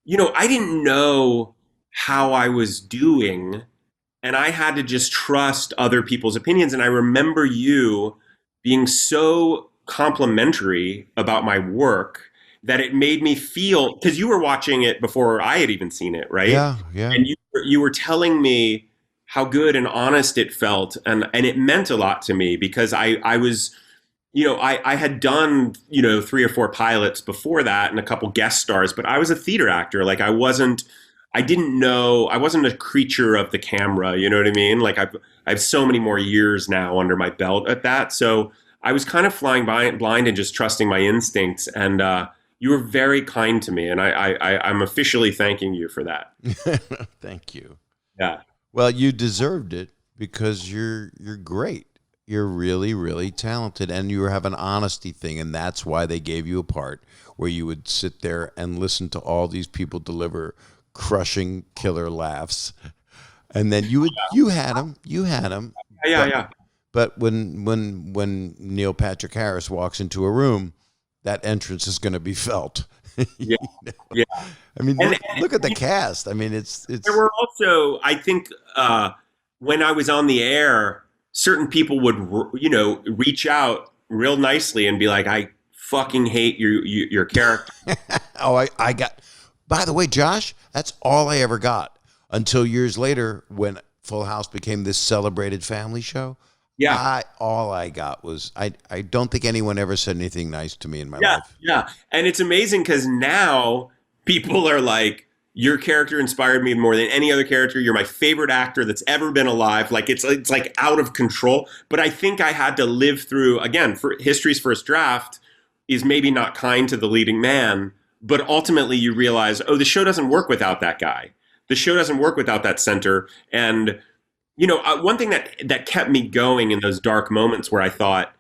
S2: you know, I didn't know how I was doing, and I had to just trust other people's opinions. And I remember you being so complimentary about my work that it made me feel, because you were watching it before I had even seen it, right?
S1: Yeah.
S2: And you were telling me how good and honest it felt, and it meant a lot to me, because I was, you know, I had done, you know, 3 or 4 pilots before that and a couple guest stars, but I was a theater actor. Like, I wasn't a creature of the camera, you know what I mean? Like, I have so many more years now under my belt at that. So I was kind of flying blind and just trusting my instincts. And you were very kind to me, and I'm officially thanking you for that.
S1: Thank you.
S2: Yeah.
S1: Well, you deserved it, because you're great. You're really, really talented, and you have an honesty thing, and that's why they gave you a part where you would sit there and listen to all these people deliver crushing killer laughs, and then you had them.
S2: Yeah.
S1: But when Neil Patrick Harris walks into a room, that entrance is going to be felt.
S2: Yeah. Yeah.
S1: I mean, look at the cast. I mean, it's.
S2: There were also, I think, when I was on the air, certain people would, you know, reach out real nicely and be like, "I fucking hate your character."
S1: I got. By the way, Josh, that's all I ever got until years later when Full House became this celebrated family show.
S2: Yeah.
S1: All I got was, I don't think anyone ever said anything nice to me in my life.
S2: Yeah. And it's amazing because now people are like, your character inspired me more than any other character. You're my favorite actor that's ever been alive. Like, it's like out of control. But I think I had to live through, again, for history's first draft is maybe not kind to the leading man, but ultimately you realize, oh, the show doesn't work without that guy. The show doesn't work without that center. And you know, one thing that kept me going in those dark moments where I thought,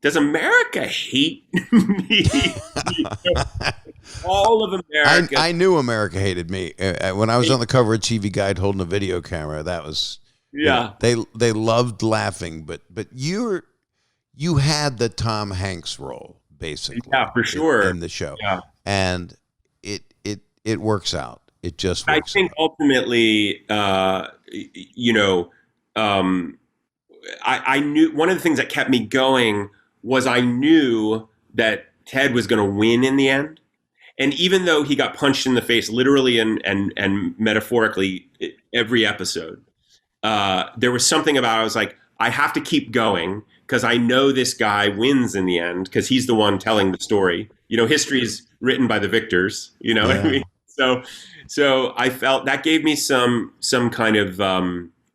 S2: does America hate me? All of America.
S1: I knew America hated me. When I was on the cover of TV Guide holding a video camera, that was,
S2: yeah.
S1: You know, they loved laughing, but you had the Tom Hanks role, basically.
S2: Yeah, for sure.
S1: In the show.
S2: Yeah.
S1: And it works out. It just works
S2: I think
S1: out.
S2: Ultimately, you know, I knew one of the things that kept me going was I knew that Ted was going to win in the end. And even though he got punched in the face literally and metaphorically every episode, there was something about, I was like, I have to keep going because I know this guy wins in the end because he's the one telling the story. You know, history is written by the victors, you know what I mean? So I felt that gave me some kind of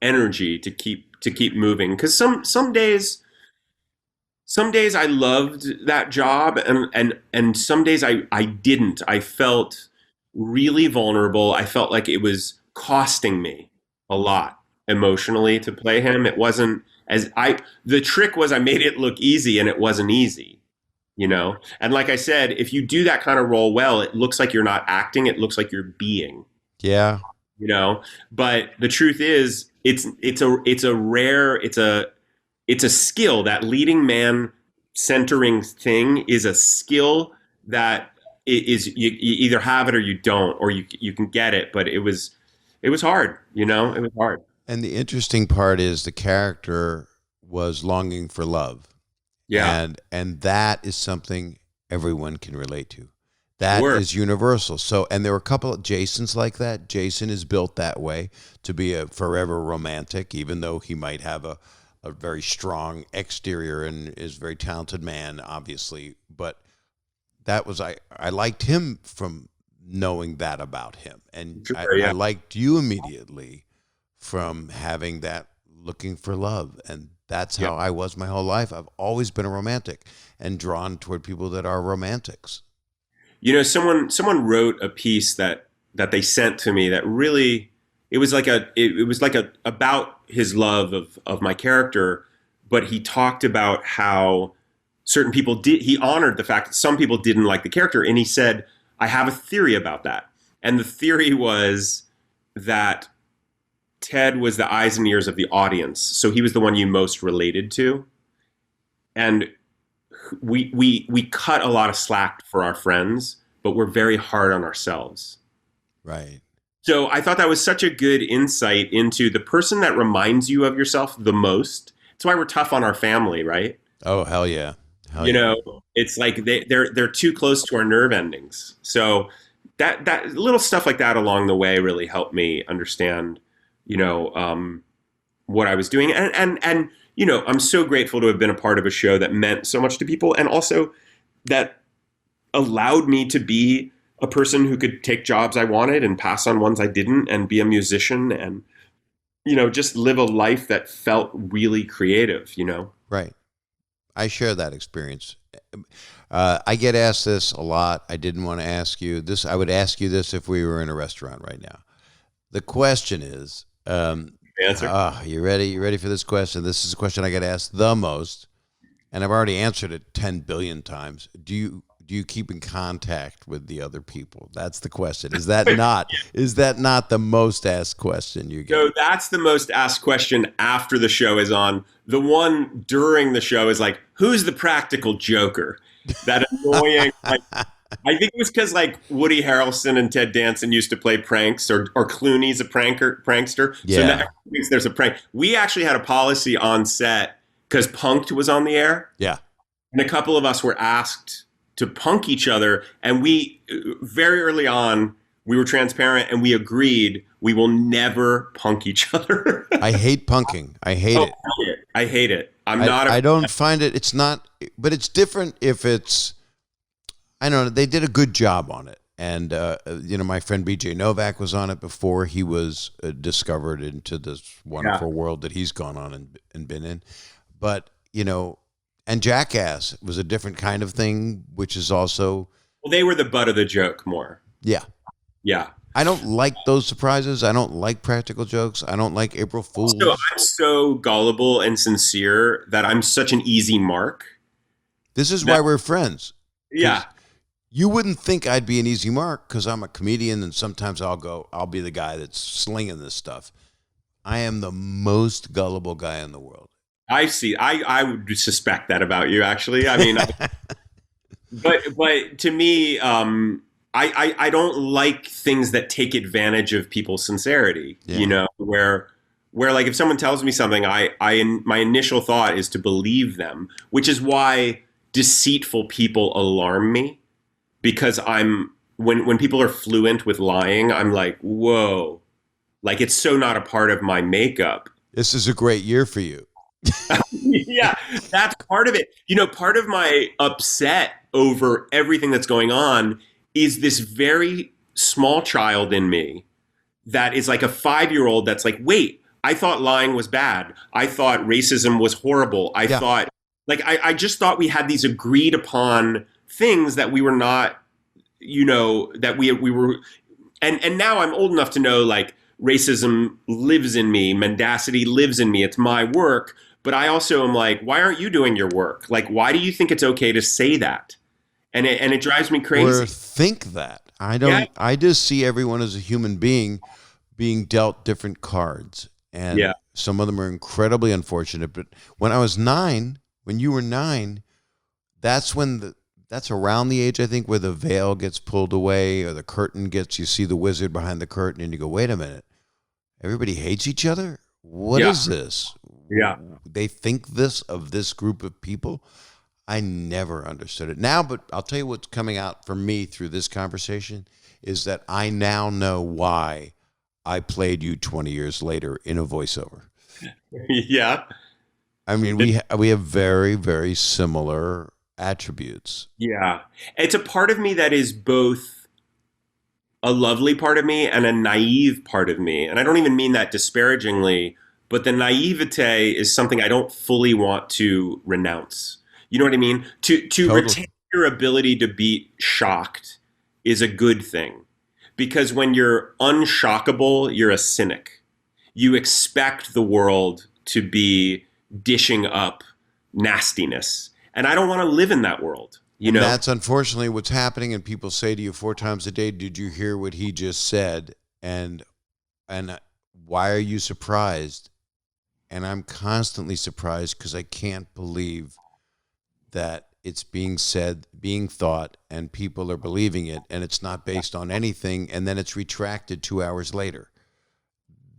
S2: energy to keep moving, because some days I loved that job and some days I didn't. I felt really vulnerable. I felt like it was costing me a lot emotionally to play him. It wasn't the trick was I made it look easy, and it wasn't easy, you know? And like I said, if you do that kind of role well, it looks like you're not acting. It looks like you're being.
S1: Yeah.
S2: You know, but the truth is it's a skill. That leading man centering thing is a skill that is you either have it or you don't, or you can get it. But it was hard, you know, it was hard.
S1: And the interesting part is the character was longing for love.
S2: Yeah.
S1: And that is something everyone can relate to. That
S2: Sure.
S1: is universal. So, and there were a couple of Jasons like that. Jason is built that way to be a forever romantic, even though he might have a very strong exterior and is a very talented man, obviously. But that was, I liked him from knowing that about him. And
S2: Sure,
S1: I
S2: yeah.
S1: liked you immediately from having that looking for love. And that's
S2: Yeah.
S1: how I was my whole life. I've always been a romantic and drawn toward people that are romantics.
S2: Someone wrote a piece that they sent to me that really it was like a about his love of my character, but he talked about how certain people did. He honored the fact that some people didn't like the character, and he said, "I have a theory about that." And the theory was that Ted was the eyes and ears of the audience, so he was the one you most related to, and we cut a lot of slack for our friends, but we're very hard on ourselves.
S1: Right.
S2: So I thought that was such a good insight into the person that reminds you of yourself the most. That's why we're tough on our family, right?
S1: Oh, hell yeah. Hell
S2: You
S1: yeah.
S2: know, it's like they're too close to our nerve endings. So that little stuff like that along the way really helped me understand, what I was doing, and I'm so grateful to have been a part of a show that meant so much to people, and also that allowed me to be a person who could take jobs I wanted and pass on ones I didn't, and be a musician, and just live a life that felt really creative.
S1: Right. I share that experience. I get asked this a lot. I didn't want to ask you this. I would ask you this if we were in a restaurant right now. The question is,
S2: Answer.
S1: you ready? You ready for this question? This is a question I get asked the most, and I've already answered it 10 billion times. Do you keep in contact with the other people? That's the question. Is that not the most asked question you get?
S2: So that's the most asked question after the show is on. The one during the show is like, who's the practical joker? That annoying. I think it was because Woody Harrelson and Ted Danson used to play pranks, or Clooney's a prankster.
S1: Yeah.
S2: So now everyone thinks there's a prank. We actually had a policy on set because Punk'd was on the air.
S1: Yeah.
S2: And a couple of us were asked to punk each other. And we, very early on, we were transparent and we agreed we will never punk each other.
S1: I hate punking. I hate it.
S2: I hate it.
S1: I don't find it. It's not, but it's different if it's, I don't know. They did a good job on it. And, my friend BJ Novak was on it before he was discovered into this wonderful world that he's gone on and been in. But, and Jackass was a different kind of thing, which is also.
S2: Well, they were the butt of the joke more.
S1: Yeah.
S2: Yeah.
S1: I don't like those surprises. I don't like practical jokes. I don't like April Fools.
S2: So I'm so gullible and sincere that I'm such an easy mark.
S1: This is why we're friends.
S2: Yeah.
S1: You wouldn't think I'd be an easy mark because I'm a comedian and sometimes I'll be the guy that's slinging this stuff. I am the most gullible guy in the world.
S2: I see. I would suspect that about you, actually. I mean, but to me, I don't like things that take advantage of people's sincerity.
S1: Yeah.
S2: Where like if someone tells me something, my initial thought is to believe them, which is why deceitful people alarm me, because when people are fluent with lying, I'm like, whoa, like it's so not a part of my makeup.
S1: This is a great year for you.
S2: Yeah, that's part of it. Part of my upset over everything that's going on is this very small child in me that is like a 5-year-old that's like, wait, I thought lying was bad. I thought racism was horrible. I thought, I just thought we had these agreed upon things that we were not, that we were, and now I'm old enough to know, like, racism lives in me, mendacity lives in me. It's my work. But I also am like, why aren't you doing your work? Like, why do you think it's okay to say that? And it drives me crazy.
S1: Or think that. I don't. Yeah. I just see everyone as a human being dealt different cards, and some of them are incredibly unfortunate. But when I was 9, when you were 9, that's around the age, I think, where the veil gets pulled away or the curtain you see the wizard behind the curtain, and you go, wait a minute, everybody hates each other? What is this?
S2: Yeah.
S1: They think this of this group of people. I never understood it. Now, but I'll tell you what's coming out for me through this conversation is that I now know why I played you 20 years later in a voiceover.
S2: Yeah.
S1: I mean, we have very, very similar attributes.
S2: Yeah. It's a part of me that is both a lovely part of me and a naive part of me. And I don't even mean that disparagingly, but the naivete is something I don't fully want to renounce. You know what I mean? To
S1: Totally.
S2: retain your ability to be shocked is a good thing. Because when you're unshockable, you're a cynic. You expect the world to be dishing up nastiness. And I don't want to live in that world, you
S1: And
S2: know?
S1: that's unfortunately what's happening. And people say to you 4 times a day, "Did you hear what he just said?" And why are you surprised? And I'm constantly surprised because I can't believe that it's being said, being thought, and people are believing it, and it's not based on anything, and then it's retracted 2 hours later.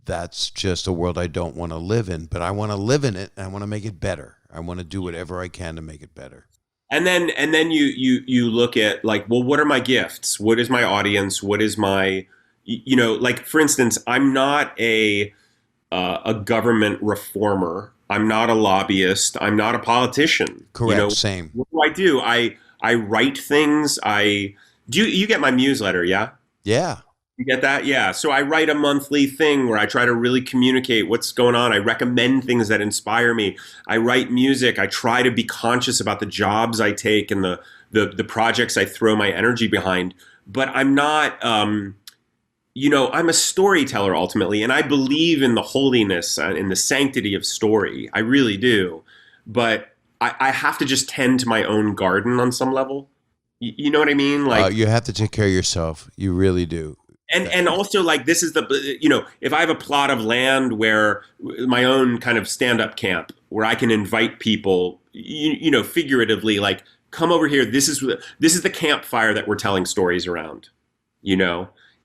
S1: That's just a world I don't want to live in, but I want to live in it, and I want to make it better. I want to do whatever I can to make it better.
S2: And then you look at like, well, what are my gifts? What is my audience? What is my, like for instance, I'm not a government reformer. I'm not a lobbyist. I'm not a politician.
S1: Correct. Same.
S2: What do I do? I write things. You get my newsletter, yeah?
S1: Yeah.
S2: You get that? Yeah. So I write a monthly thing where I try to really communicate what's going on. I recommend things that inspire me. I write music. I try to be conscious about the jobs I take and the projects I throw my energy behind. But I'm not, I'm a storyteller ultimately, and I believe in the holiness and in the sanctity of story. I really do. But I have to just tend to my own garden on some level. You know what I mean? Like,
S1: You have to take care of yourself. You really do.
S2: and also like this is if I have a plot of land where my own kind of stand-up camp where I can invite people, figuratively, like, come over here. This is the campfire that we're telling stories around,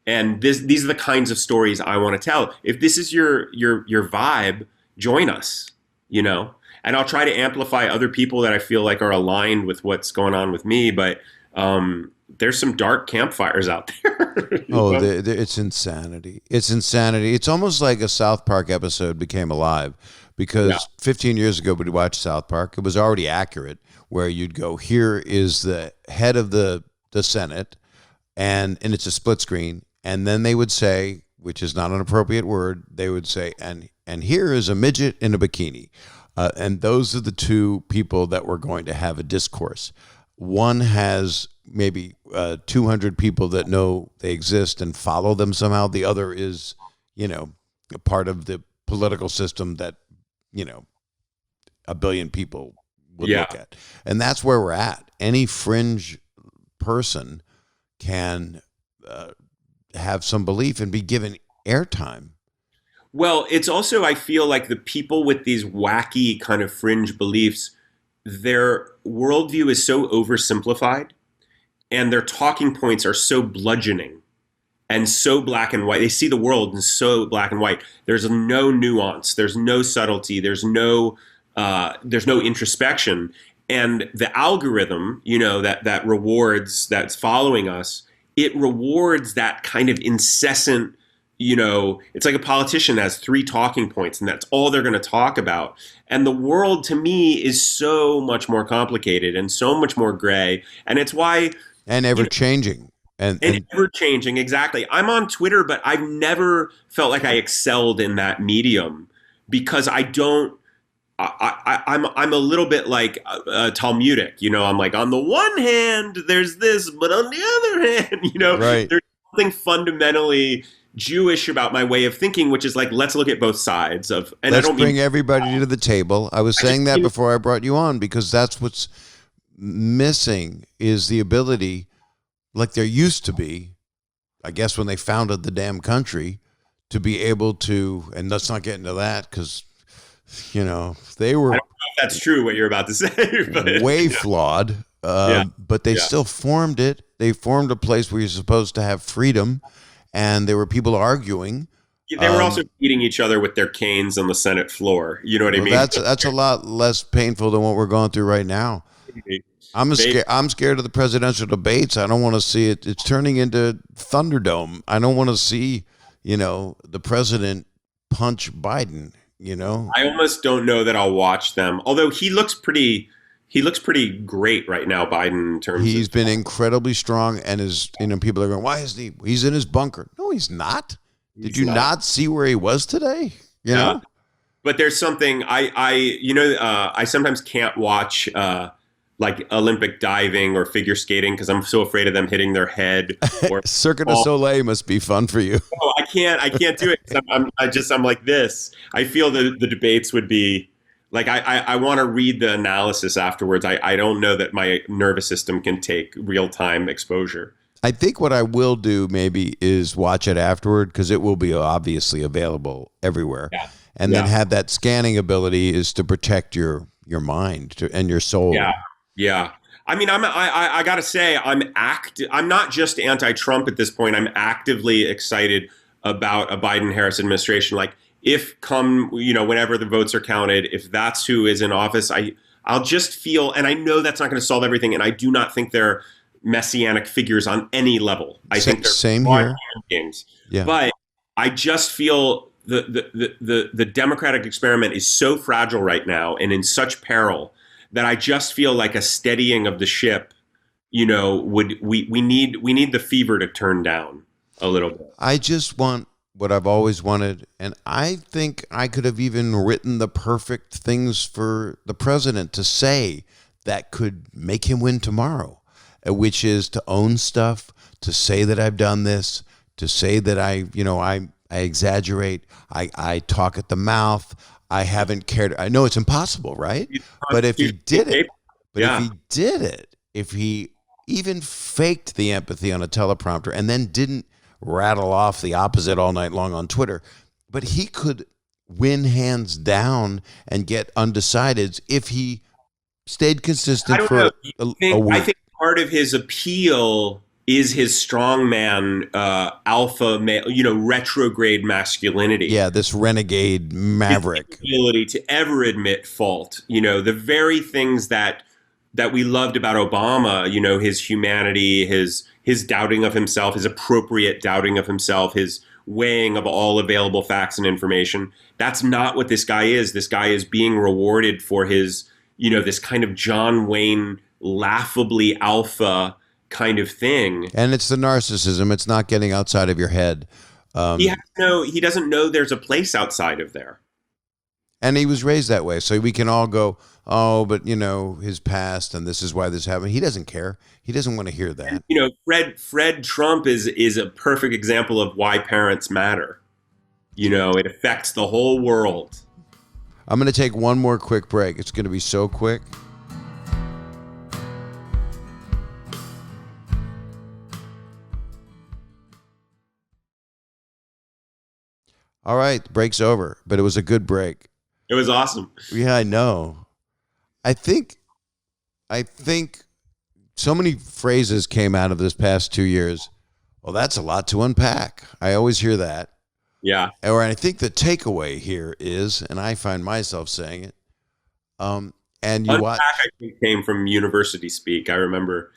S2: and these are the kinds of stories I want to tell. If this is your vibe, join us, and I'll try to amplify other people that I feel like are aligned with what's going on with me. But there's some dark campfires out there.
S1: It's insanity. It's insanity. It's almost like a South Park episode became alive because 15 years ago when we watched South Park, it was already accurate where you'd go, here is the head of the Senate, and it's a split screen. And then they would say, which is not an appropriate word, they would say, and here is a midget in a bikini. And those are the two people that were going to have a discourse. One has maybe 200 people that know they exist and follow them somehow. The other is, a part of the political system that, a billion people would look at. And that's where we're at. Any fringe person can have some belief and be given airtime.
S2: Well, it's also, I feel like the people with these wacky kind of fringe beliefs, their worldview is so oversimplified and their talking points are so bludgeoning and so black and white. They see the world in so black and white. There's no nuance. There's no subtlety. There's no introspection. And the algorithm, that rewards, that's following us, it rewards that kind of incessant, it's like a politician has 3 talking points and that's all they're going to talk about. And the world to me is so much more complicated and so much more gray. And it's why.
S1: And ever changing. And
S2: ever changing. Exactly. I'm on Twitter, but I've never felt like I excelled in that medium because I don't. I'm a little bit like Talmudic, I'm like, on the one hand, there's this, but on the other hand,
S1: right.
S2: There's something fundamentally Jewish about my way of thinking, which is like, let's look at both sides of, and
S1: let's
S2: I don't
S1: bring everybody to the table. I was saying that before I brought you on because that's what's missing is the ability, like there used to be, I guess when they founded the damn country, to be able to, and let's not get into that because, they were.
S2: I don't know if that's true what you're about to say, but
S1: way flawed. But they still formed it. They formed a place where you're supposed to have freedom, and there were people arguing.
S2: They were also beating each other with their canes on the Senate floor. You know what I mean?
S1: That's a lot less painful than what we're going through right now. I'm scared of the presidential debates. I don't want to see it. It's turning into Thunderdome. I don't want to see, the president punch Biden.
S2: I almost don't know that I'll watch them. Although he looks pretty he looks pretty great right now, Biden, in terms
S1: He's
S2: of
S1: been incredibly strong, and people are going, why isn't he? He's in his bunker. No, he's not. Did you not see where he was today? You know?
S2: But there's something I sometimes can't watch like Olympic diving or figure skating because I'm so afraid of them hitting their head. Or
S1: Cirque du Soleil must be fun for you.
S2: No, I can't do it. I'm like this. I feel the debates would be like, I want to read the analysis afterwards. I don't know that my nervous system can take real time exposure.
S1: I think what I will do maybe is watch it afterward because it will be obviously available everywhere.
S2: Yeah.
S1: And then have that scanning ability is to protect your mind and your soul.
S2: Yeah. Yeah. I mean, I got to say, I'm not just anti-Trump at this point. I'm actively excited about a Biden-Harris administration. Like whenever the votes are counted, if that's who is in office, I'll just feel, and I know that's not going to solve everything. And I do not think they're messianic figures on any level. I think they're
S1: same here.
S2: Games.
S1: Yeah.
S2: But I just feel the democratic experiment is so fragile right now and in such peril that I just feel like a steadying of the ship, we need the fever to turn down a little bit.
S1: I just want what I've always wanted, and I think I could have even written the perfect things for the president to say that could make him win tomorrow, which is to own stuff, to say that I've done this, to say that I exaggerate, I talk at the mouth, I haven't cared. I know it's impossible, right? But if he did it, if he even faked the empathy on a teleprompter and then didn't rattle off the opposite all night long on Twitter, but he could win hands down and get undecideds if he stayed consistent for a week.
S2: I think part of his appeal is his strongman, alpha male, retrograde masculinity.
S1: Yeah, this renegade maverick.
S2: His ability to ever admit fault. The very things that we loved about Obama, his humanity, his doubting of himself, his appropriate doubting of himself, his weighing of all available facts and information. That's not what this guy is. This guy is being rewarded for his, this kind of John Wayne laughably alpha kind of thing.
S1: And it's the narcissism. It's not getting outside of your head.
S2: He doesn't know there's a place outside of there.
S1: And he was raised that way. So we can all go, oh, but his past and this is why this happened. He doesn't care. He doesn't want to hear that.
S2: Fred Trump is a perfect example of why parents matter. It affects the whole world.
S1: I'm going to take one more quick break. It's going to be so quick. All right, the break's over, but it was a good break.
S2: It was awesome.
S1: Yeah, I know. I think so many phrases came out of this past 2 years. Well, that's a lot to unpack. I always hear that.
S2: Yeah.
S1: Or I think the takeaway here is, and I find myself saying it, and you watch.
S2: I think came from university speak. I remember,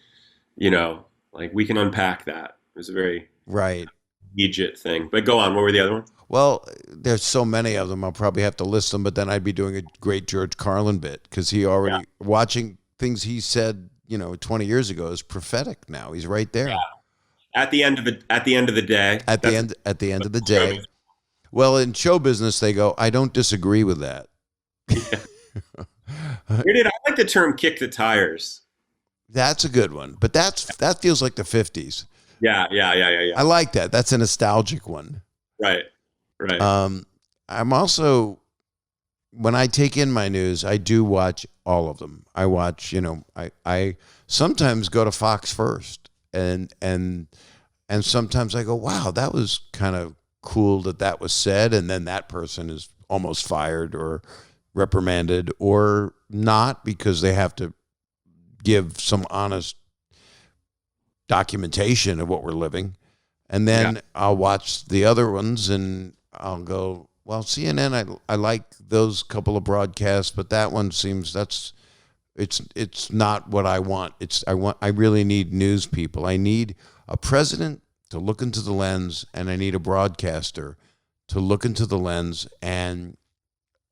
S2: we can unpack that. It was a very
S1: right
S2: collegiate thing. But go on. What were the other ones?
S1: Well, there's so many of them. I'll probably have to list them, but then I'd be doing a great George Carlin bit because he already watching things he said, 20 years ago is prophetic. Now he's right there.
S2: Yeah. At the end of the day. At
S1: the end of the day. Well, in show business, they go, I don't disagree with that.
S2: Yeah. I like the term "kick the tires."
S1: That's a good one, but that feels like the 50s.
S2: Yeah.
S1: I like that. That's a nostalgic one.
S2: Right.
S1: I'm also, when I take in my news, I do watch all of them. I watch, I sometimes go to Fox first, and sometimes I go, wow, that was kind of cool that was said, and then that person is almost fired or reprimanded or not because they have to give some honest documentation of what we're living. And then I'll watch the other ones and I'll go, well, CNN, I like those couple of broadcasts, but that one seems it's not what I want. I really need news people. I need a president to look into the lens, and I need a broadcaster to look into the lens and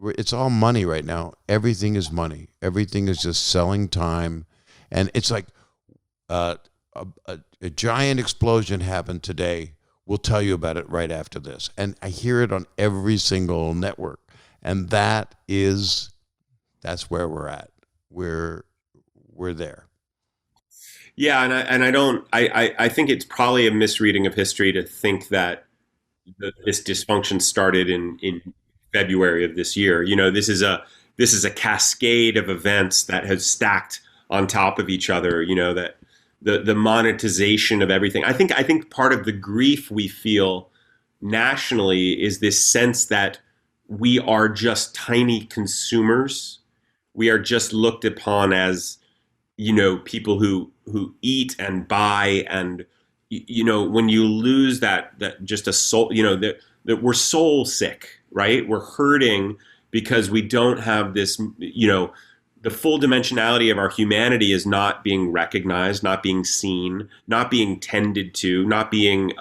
S1: it's all money right now. Everything is money. Everything is just selling time, and it's like a giant explosion happened today. We'll tell you about it right after this, and I hear it on every single network, and that's where we're at. We're there.
S2: Yeah, and I don't. I think it's probably a misreading of history to think that this dysfunction started in February of this year. This is a cascade of events that has stacked on top of each other. That the monetization of everything. I think part of the grief we feel nationally is this sense that we are just tiny consumers. We are just looked upon as people who eat and buy, and when you lose that just a soul, that we're soul sick, right? We're hurting because we don't have this, the full dimensionality of our humanity is not being recognized, not being seen, not being tended to, not being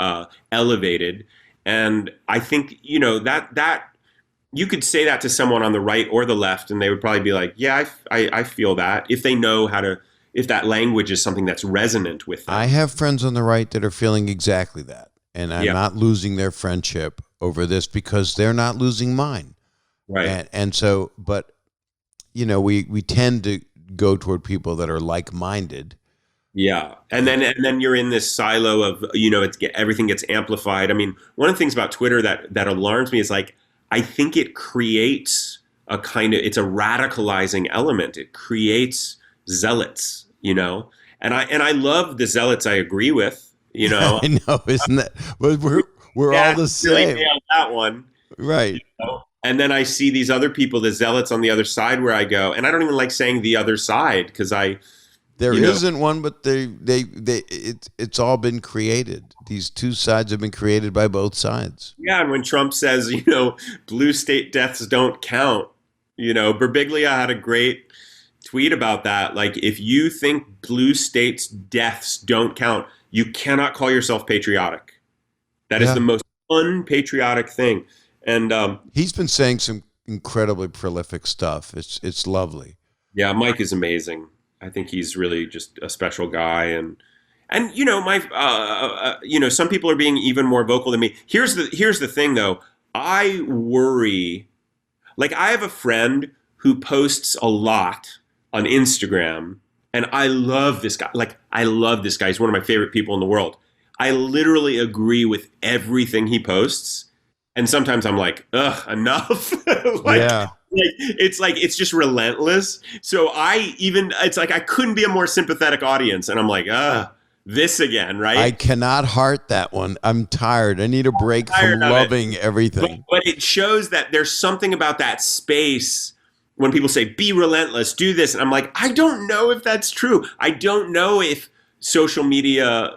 S2: elevated. And I think that you could say that to someone on the right or the left, and they would probably be like, yeah, I feel that, if they know how to, if that language is something that's resonant with them.
S1: I have friends on the right that are feeling exactly that, and I'm not losing their friendship over this because they're not losing mine.
S2: Right.
S1: And so, but, we tend to go toward people that are like-minded.
S2: Yeah. And then you're in this silo of, everything gets amplified. I mean, one of the things about Twitter that alarms me is like, I think it creates it's a radicalizing element. It creates zealots, and I love the zealots I agree with,
S1: I know, isn't that? But we're all the same.
S2: Really nailed that one,
S1: right?
S2: And then I see these other people, the zealots on the other side, where I go, and I don't even like saying the other side because
S1: there isn't one, but it's all been created. These two sides have been created by both sides.
S2: Yeah, and when Trump says, blue state deaths don't count, Birbiglia had a great tweet about that. Like, if you think blue states deaths don't count, you cannot call yourself patriotic. That is the most unpatriotic thing. And
S1: he's been saying some incredibly prolific stuff. It's lovely.
S2: Yeah, Mike is amazing. I think he's really just a special guy, and some people are being even more vocal than me. Here's the thing though. I worry. Like, I have a friend who posts a lot on Instagram, and I love this guy. Like, I love this guy. He's one of my favorite people in the world. I literally agree with everything he posts, and sometimes I'm like, ugh, enough. It's just relentless. So it's like I couldn't be a more sympathetic audience, and I'm like, this again, right?
S1: I cannot heart that one. I'm tired. I need a break from loving everything.
S2: But it shows that there's something about that space when people say, be relentless, do this. And I'm like, I don't know if that's true. I don't know if social media,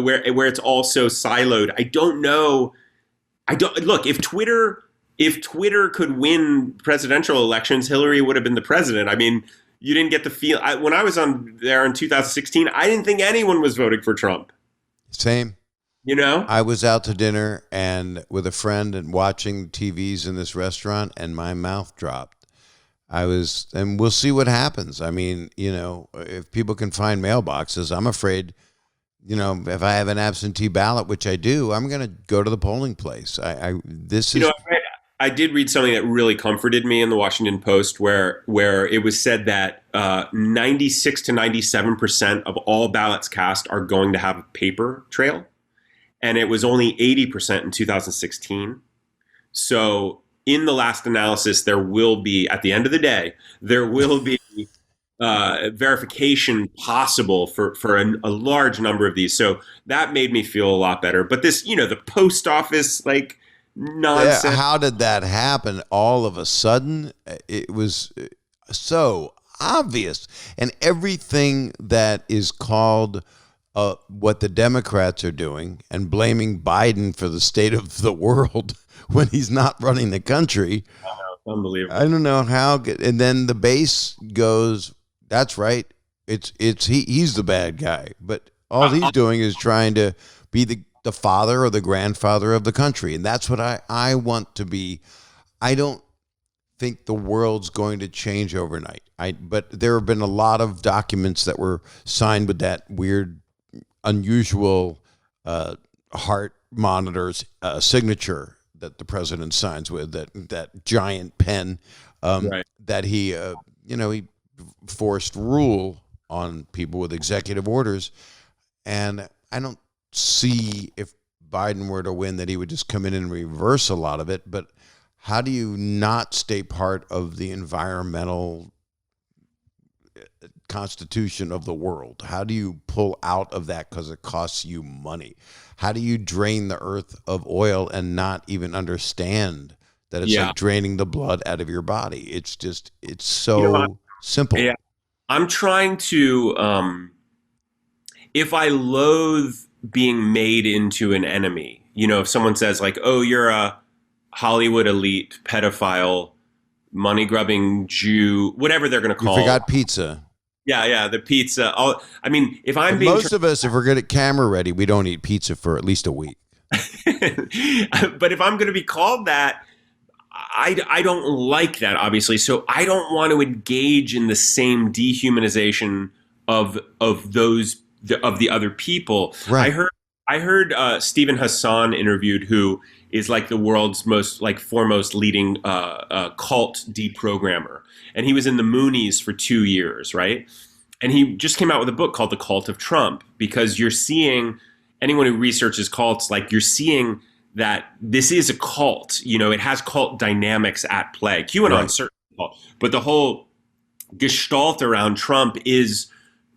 S2: where it's all so siloed. I don't know. Look, if Twitter could win presidential elections, Hillary would have been the president. I mean, you didn't get the feel. When I was on there in 2016, I didn't think anyone was voting for Trump.
S1: Same. I was out to dinner and with a friend and watching TVs in this restaurant, and my mouth dropped. And we'll see what happens. I mean, if people can find mailboxes, I'm afraid, if I have an absentee ballot, which I do, I'm going to go to the polling place.
S2: I did read something that really comforted me in the Washington Post where it was said that 96 to 97% of all ballots cast are going to have a paper trail. And it was only 80% in 2016. So in the last analysis, there will be, at the end of the day, there will be verification possible for a large number of these. So that made me feel a lot better. But this, the post office, like, nonsense.
S1: Yeah, how did that happen all of a sudden? It was so obvious. And everything that is called what the Democrats are doing and blaming Biden for the state of the world when he's not running the country.
S2: Unbelievable.
S1: I don't know how. And then the base goes, that's right. He's the bad guy. But all he's doing is trying to be the father or the grandfather of the country. And that's what I want to be. I don't think the world's going to change overnight. But there have been a lot of documents that were signed with that weird, unusual heart monitor's signature that the president signs with, that giant pen,
S2: Right.
S1: that he forced rule on people with executive orders. And I don't see, if Biden were to win, that he would just come in and reverse a lot of it. But how do you not stay part of the environmental constitution of the world? How do you pull out of that because it costs you money? How do you drain the earth of oil and not even understand that it's like draining the blood out of your body? It's so simple.
S2: Yeah. I'm trying to, if I loathe being made into an enemy, if someone says like, oh, you're a Hollywood elite pedophile, money grubbing Jew, whatever they're going to call.
S1: You forgot pizza.
S2: Yeah, the pizza. If I'm being
S1: most of us, if we're good at camera ready, we don't eat pizza for at least a week.
S2: But if I'm going to be called that, I don't like that, obviously. So I don't want to engage in the same dehumanization of the other people.
S1: Right.
S2: I heard Stephen Hassan interviewed, who is like the world's most foremost leading cult deprogrammer. And he was in the Moonies for 2 years, right? And he just came out with a book called The Cult of Trump, because you're seeing, anyone who researches cults, you're seeing that this is a cult. It has cult dynamics at play. QAnon certainly, but the whole gestalt around Trump is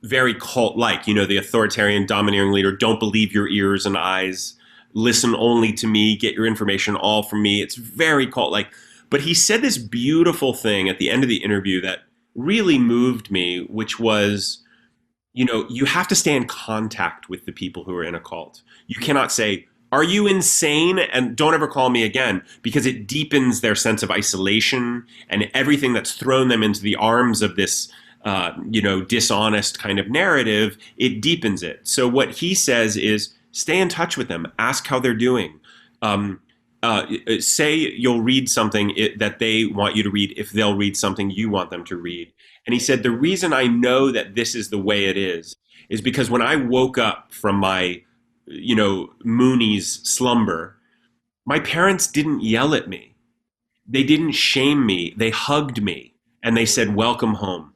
S2: very cult-like. The authoritarian, domineering leader, don't believe your ears and eyes, listen only to me, get your information all from me. It's very cult-like. But he said this beautiful thing at the end of the interview that really moved me, which was, you have to stay in contact with the people who are in a cult. You cannot say, are you insane? And don't ever call me again, because it deepens their sense of isolation, and everything that's thrown them into the arms of this, dishonest kind of narrative, it deepens it. So what he says is, stay in touch with them, ask how they're doing. Say you'll read something that they want you to read if they'll read something you want them to read. And he said, the reason I know that this is the way it is because when I woke up from my, Moonies slumber, my parents didn't yell at me. They didn't shame me. They hugged me and they said, welcome home.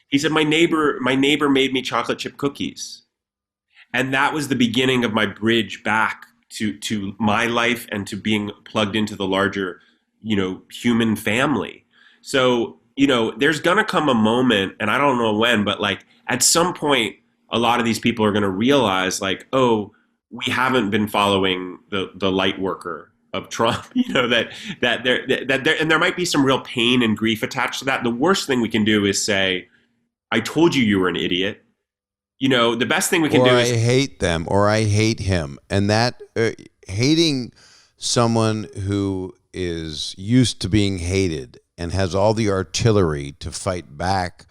S2: He said, my neighbor made me chocolate chip cookies. And that was the beginning of my bridge back to my life and to being plugged into the larger, human family. So, there's going to come a moment, and I don't know when, but at some point, a lot of these people are going to realize oh, we haven't been following the light worker of Trump, that there might be some real pain and grief attached to that. The worst thing we can do is say, I told you were an idiot. The best thing we can do is,
S1: I hate them, or I hate him. And that hating someone who is used to being hated and has all the artillery to fight back,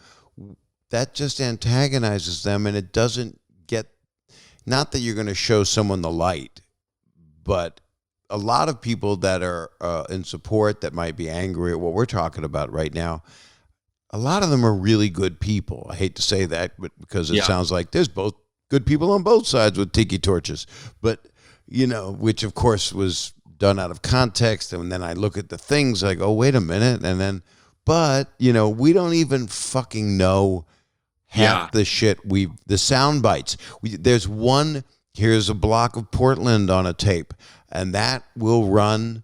S1: that just antagonizes them. And it doesn't get, not that you're going to show someone the light, but a lot of people that are in support, that might be angry at what we're talking about right now, a lot of them are really good people. I hate to say that, but because it sounds like there's both good people on both sides with tiki torches, but which of course was done out of context. And then I look at the things like, oh, wait a minute. And then, but we don't even fucking know half the shit the sound bites. There's one, here's a block of Portland on a tape, and that will run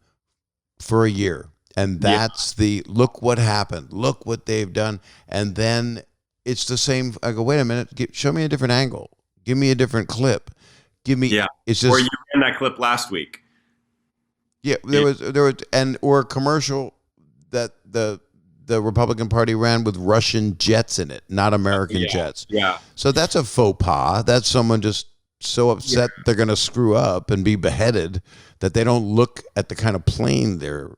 S1: for a year. And that's the, look what happened. Look what they've done. And then it's the same. I go, wait a minute. Show me a different angle. Give me a different clip. Give me.
S2: Yeah.
S1: It's just,
S2: or you ran that clip last week.
S1: Yeah. There was, or a commercial that the Republican Party ran with Russian jets in it, not American jets.
S2: Yeah.
S1: So that's a faux pas. That's someone just so upset they're going to screw up and be beheaded that they don't look at the kind of plane they're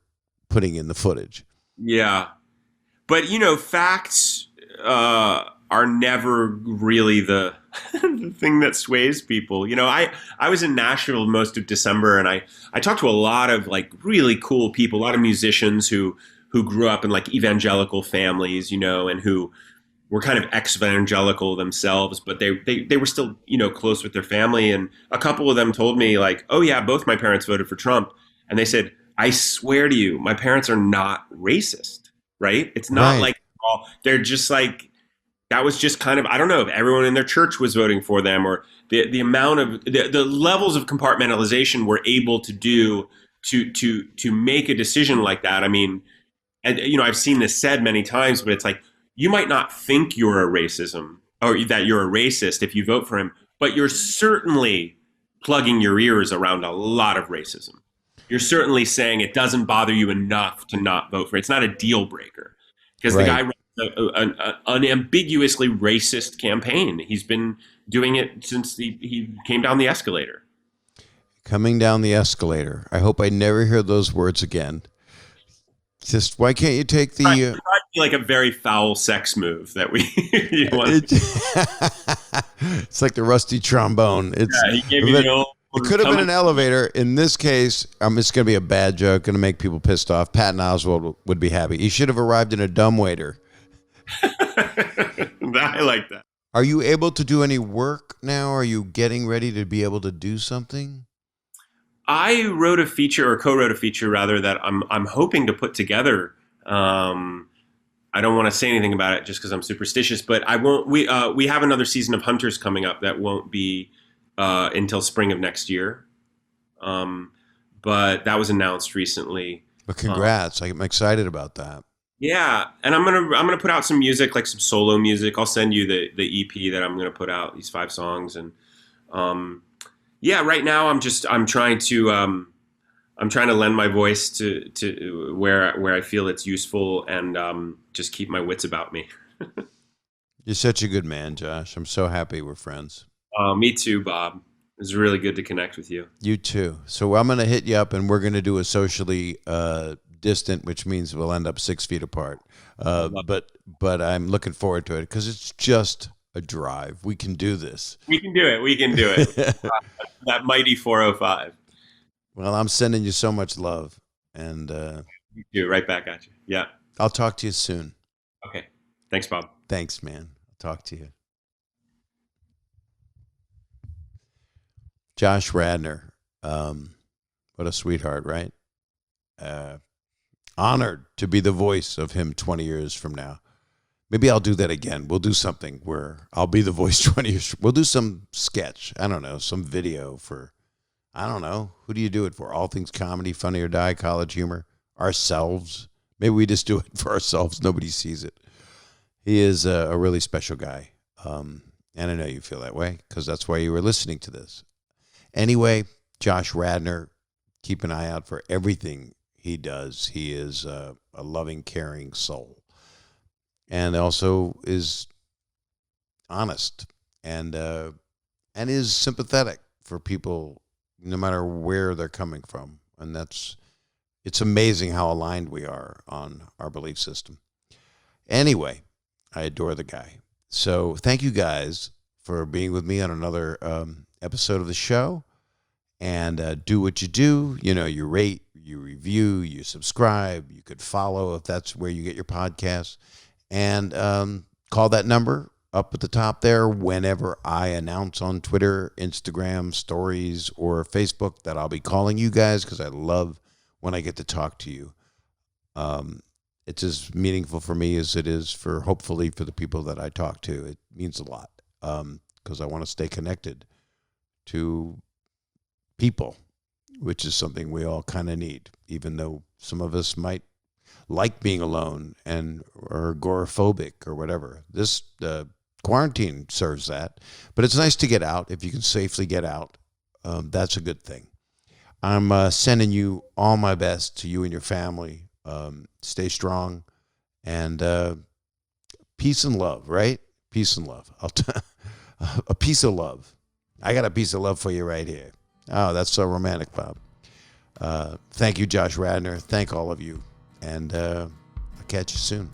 S1: putting in the footage.
S2: Yeah. But, facts are never really the thing that sways people. I was in Nashville most of December, and I talked to a lot of really cool people, a lot of musicians who who grew up in like evangelical families, you know, and who were kind of ex-evangelical themselves, but they were still, you know, close with their family. And a couple of them told me like, oh yeah, both my parents voted for Trump. And they said, I swear to you, my parents are not racist, right? It's not
S1: Right.
S2: like, oh, they're just like, that was just kind of, I don't know if everyone in their church was voting for them, or the amount of the levels of compartmentalization we're able to do to make a decision like that. I mean, and you know, I've seen this said many times, but it's like, you might not think you're a racism or that you're a racist if you vote for him, but you're certainly plugging your ears around a lot of racism. You're certainly saying it doesn't bother you enough to not vote for it. It's not a deal breaker because the guy
S1: Right.
S2: runs an unambiguously racist campaign. He's been doing it since he came down the escalator.
S1: Coming down the escalator. I hope I never hear those words again. Just why can't you take the?
S2: It might be like a very foul sex move that we. You want.
S1: It's like the rusty trombone. It's
S2: Yeah, he gave me the old.
S1: it could have been an elevator. In this case, it's going to be a bad joke, going to make people pissed off. Patton Oswalt would be happy. He should have arrived in a dumbwaiter.
S2: I like that.
S1: Are you able to do any work now? Are you getting ready to be able to do something?
S2: I wrote a feature, or co-wrote a feature rather, that I'm hoping to put together. I don't want to say anything about it just because I'm superstitious, but I won't. We have another season of Hunters coming up that won't be until spring of next year. But that was announced recently.
S1: But congrats! I'm excited about that.
S2: Yeah, and I'm gonna put out some music, like some solo music. I'll send you the EP that I'm gonna put out, these 5 songs, and yeah, right now I'm trying to lend my voice to where I feel it's useful, and just keep my wits about me.
S1: You're such a good man, Josh. I'm so happy we're friends.
S2: Me too, Bob. It was really good to connect with you.
S1: You too. So I'm going to hit you up, and we're going to do a socially distant, which means we'll end up 6 feet apart. But I'm looking forward to it because it's just a drive. We can do this.
S2: We can do it. We can do it. That mighty 405.
S1: Well, I'm sending you so much love, and
S2: You do it right back at you. Yeah.
S1: I'll talk to you soon.
S2: Okay. Thanks, Bob.
S1: Thanks, man. I'll talk to you. Josh Radnor. What a sweetheart, right? Honored to be the voice of him 20 years from now. Maybe I'll do that again. We'll do something where I'll be the voice 20 years. We'll do some sketch. I don't know, some video for, I don't know. Who do you do it for? All Things Comedy, Funny or Die, College Humor, ourselves. Maybe we just do it for ourselves. Nobody sees it. He is a really special guy. And I know you feel that way because that's why you were listening to this. Anyway, Josh Radnor, keep an eye out for everything he does. He is a loving, caring soul. And also is honest and is sympathetic for people no matter where they're coming from. And it's amazing how aligned we are on our belief system. Anyway, I adore the guy. So thank you guys for being with me on another episode of the show. And do what you do. You know, you rate, you review, you subscribe. You could follow if that's where you get your podcasts. And call that number up at the top there whenever I announce on Twitter, Instagram, stories, or Facebook that I'll be calling you guys because I love when I get to talk to you. It's as meaningful for me as it is for, hopefully, for the people that I talk to. It means a lot because I want to stay connected to people, which is something we all kind of need, even though some of us might like being alone and or agoraphobic or whatever. This quarantine serves that, but it's nice to get out. If you can safely get out, that's a good thing. I'm sending you all my best to you and your family. Stay strong and peace and love, right? Peace and love. A piece of love. I got a piece of love for you right here. Oh, that's so romantic, Bob. Thank you, Josh Radnor. Thank all of you. And I'll catch you soon.